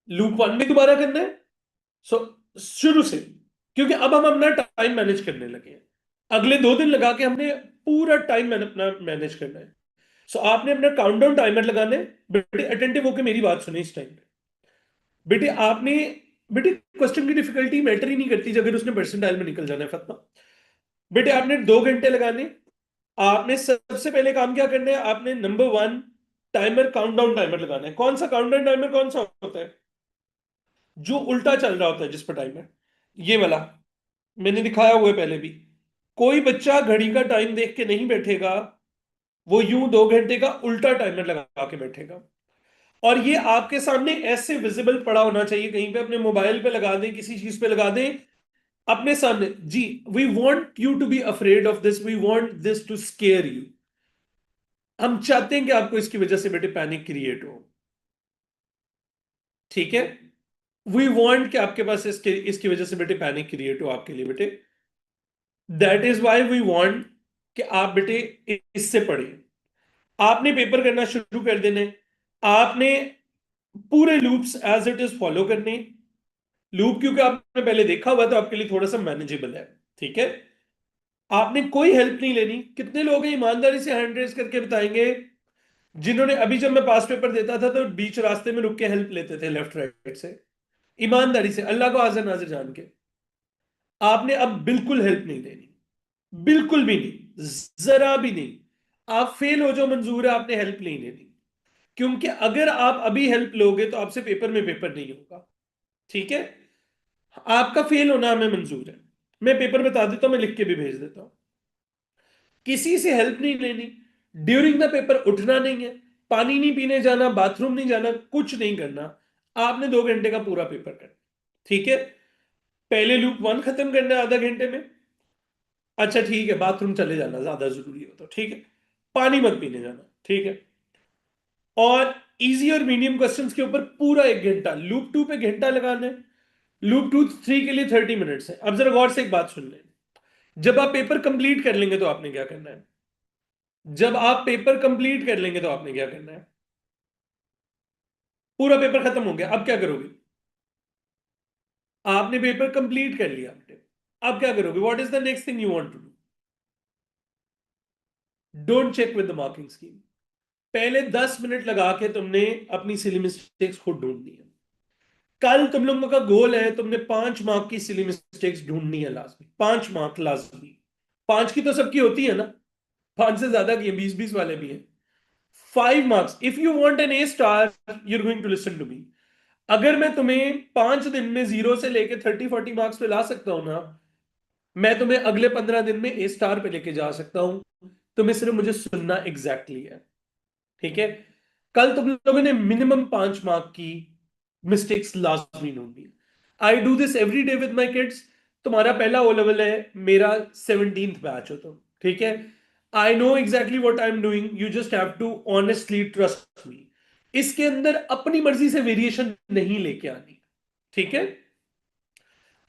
लूप 1 में दोबारा करना है। सो शुरू से, क्योंकि अब हम अपना टाइम मैनेज करने लगे हैं। अगले 2 दिन लगा के हमने पूरा टाइम अपना मैनेज करना है। सो आपने अपना काउंटडाउन टाइमर लगाना है। बेटे अटेंटिव होकर मेरी बात सुने इस टाइम पे। बेटे आपने, बेटे क्वेश्चन की डिफिकल्टी मैटर ही नहीं करती अगर उसने परसेंटाइल में निकल जाना है फतवा। बेटे आपने 2 घंटे लगाने। आपने सबसे पहले काम क्या करना है? आपने नंबर 1 टाइमर, काउंटडाउन टाइमर लगाना है। कौन सा काउंटडाउन टाइमर? कौन सा होता है जो उल्टा चल रहा होता है जिस पर टाइमर? ये वाला मैंने दिखाया हुआ है पहले भी। कोई बच्चा घड़ी का टाइम देख के नहीं बैठेगा, वो यूं 2 घंटे का उल्टा टाइमर लगा के बैठेगा। और ये आपके सामने ऐसे विजिबल पड़ा होना चाहिए, कहीं पे अपने मोबाइल पे लगा दें, किसी चीज पे लगा दें, अपने सामने जी। We want you to be afraid of this, we want this to scare you. हम चाहते हैं कि आपको इसकी वजह से बेटे पैनिक क्रिएट हो। ठीक है। वी वॉन्ट कि आपके पास इसके इसकी वजह से बेटे पैनिक क्रिएट हो आपके लिए बेटे। That is why we want कि आप बेटे इससे पढ़े। आपने पेपर करना शुरू कर देने। आपने पूरे loops as it is follow करने। लूप क्योंकि आपने पहले देखा हुआ तो आपके लिए थोड़ा सा मैनेजेबल है। ठीक है। आपने कोई हेल्प नहीं लेनी। कितने लोग हैं ईमानदारी से हैंड रेज करके बताएंगे जिन्होंने, अभी जब मैं पास पेपर देता था तो बीच रास्ते में रुक के हेल्प लेते थे लेफ्ट राइट से, ईमानदारी से, अल्लाह को हाजिर नाजिर जान के। आपने अब बिल्कुल हेल्प नहीं देनी, बिल्कुल भी नहीं, जरा भी नहीं। आप फेल हो जाओ मंजूर है, आपने हेल्प नहीं लेनी। क्योंकि अगर आप अभी हेल्प लोगे तो आपसे पेपर में पेपर नहीं होगा। ठीक है, आपका फेल होना हमें मंजूर है। मैं पेपर बता देता हूं, मैं लिख के भी भेज देता हूं। किसी से हेल्प नहीं लेनी, ड्यूरिंग द पेपर उठना नहीं है, पानी नहीं पीने जाना, बाथरूम नहीं जाना, कुछ नहीं करना। आपने 2 घंटे का पूरा पेपर करना। ठीक है, पहले लूप 1 खत्म करना है आधा घंटे में। अच्छा ठीक है, बाथरूम चले जाना ज्यादा जरूरी हो तो ठीक है, पानी मत पीने जाना। ठीक है, और इजी और मीडियम क्वेश्चंस के ऊपर पूरा 1 घंटा, लूप 2 पे घंटा लगाना है, लूप 3 के लिए 30 मिनट्स है। अब जरा गौर से एक बात सुन लें, जब आप पेपर कंप्लीट कर लेंगे तो आपने क्या करना है? जब आप पेपर कंप्लीट कर लेंगे तो आपने क्या करना है? पूरा पेपर खत्म हो गया, अब क्या करोगे? आपने पेपर कंप्लीट कर लिया आपने, अब क्या करोगे? What is the next thing you want to do? Don't check with the marking scheme. पहले 10 मिनट लगा के तुमने अपनी सिली मिस्टेक्स खुद ढूंढनी है। कल तुम लोगों का गोल है, तुमने 5 मार्क की सिली मिस्टेक्स ढूंढनी है लाजमी, 5 मार्क लाजमी। 5 की तो सबकी होती है ना, 5 से ज्यादा की है, 20-20 वाले भी हैं। 5 marks, if you want an A star you are going to listen to me. अगर मैं तुम्हें 5 दिन में 0 से लेके 30-40 मार्क्स पे ला सकता हूं ना, मैं तुम्हें अगले 15 दिन में ए स्टार पे लेके जा सकता हूं। तुम्हें सिर्फ मुझे सुनना एग्जैक्टली है। ठीक है, कल तुम लोगों ने मिनिमम 5 मार्क की मिस्टेक्स लाजमी ढूंढी। I do this every day with my kids. तुम्हारा पहला ओ लेवल है, मेरा 17th बैच हो तुम। ठीक है, I know exactly what I am doing, you just have to honestly trust me. इसके अंदर अपनी मर्जी से वेरिएशन नहीं लेके आनी। ठीक है,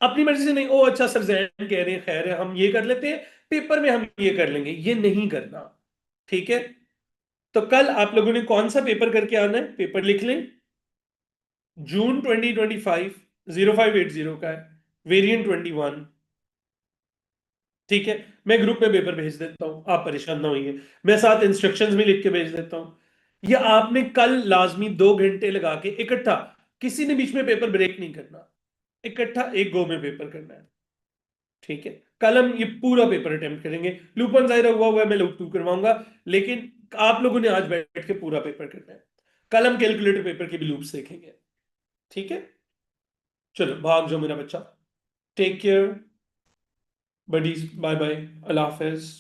अपनी मर्जी से नहीं, ओ अच्छा सर जैन कह रहे हैं, खैर है हम ये कर लेते हैं, पेपर में हम ये कर लेंगे, ये नहीं करना। ठीक है, तो कल आप लोगों ने कौन सा पेपर करके आना है? पेपर लिख लें, जून 2025, 0580 का है, वेरिएंट 21। ठीक है, मैं ग्रुप में पेपर भेज देता हूं, आप परेशान ना होइए। मैं साथ इंस्ट्रक्शंस भी लिख के भेज देता हूं। ये आपने कल लाजमी 2 घंटे लगा के इकट्ठा, किसी ने बीच में पेपर ब्रेक नहीं करना, इकट्ठा एक गो में पेपर करना है। ठीक है, कल हम ये पूरा पेपर अटेम्प्ट करेंगे। लूप 1 जाहिर हुआ हुआ है, मैं लूप 2 करवाऊंगा, लेकिन आप लोगों ने आज बैठ के पूरा पेपर करना है। कल हम कैलकुलेटर पेपर के भी लूप्स देखेंगे। ठीक है, चलो भाग जाओ मेरा बच्चा। Take care buddies, bye bye, अल्लाह हाफिज।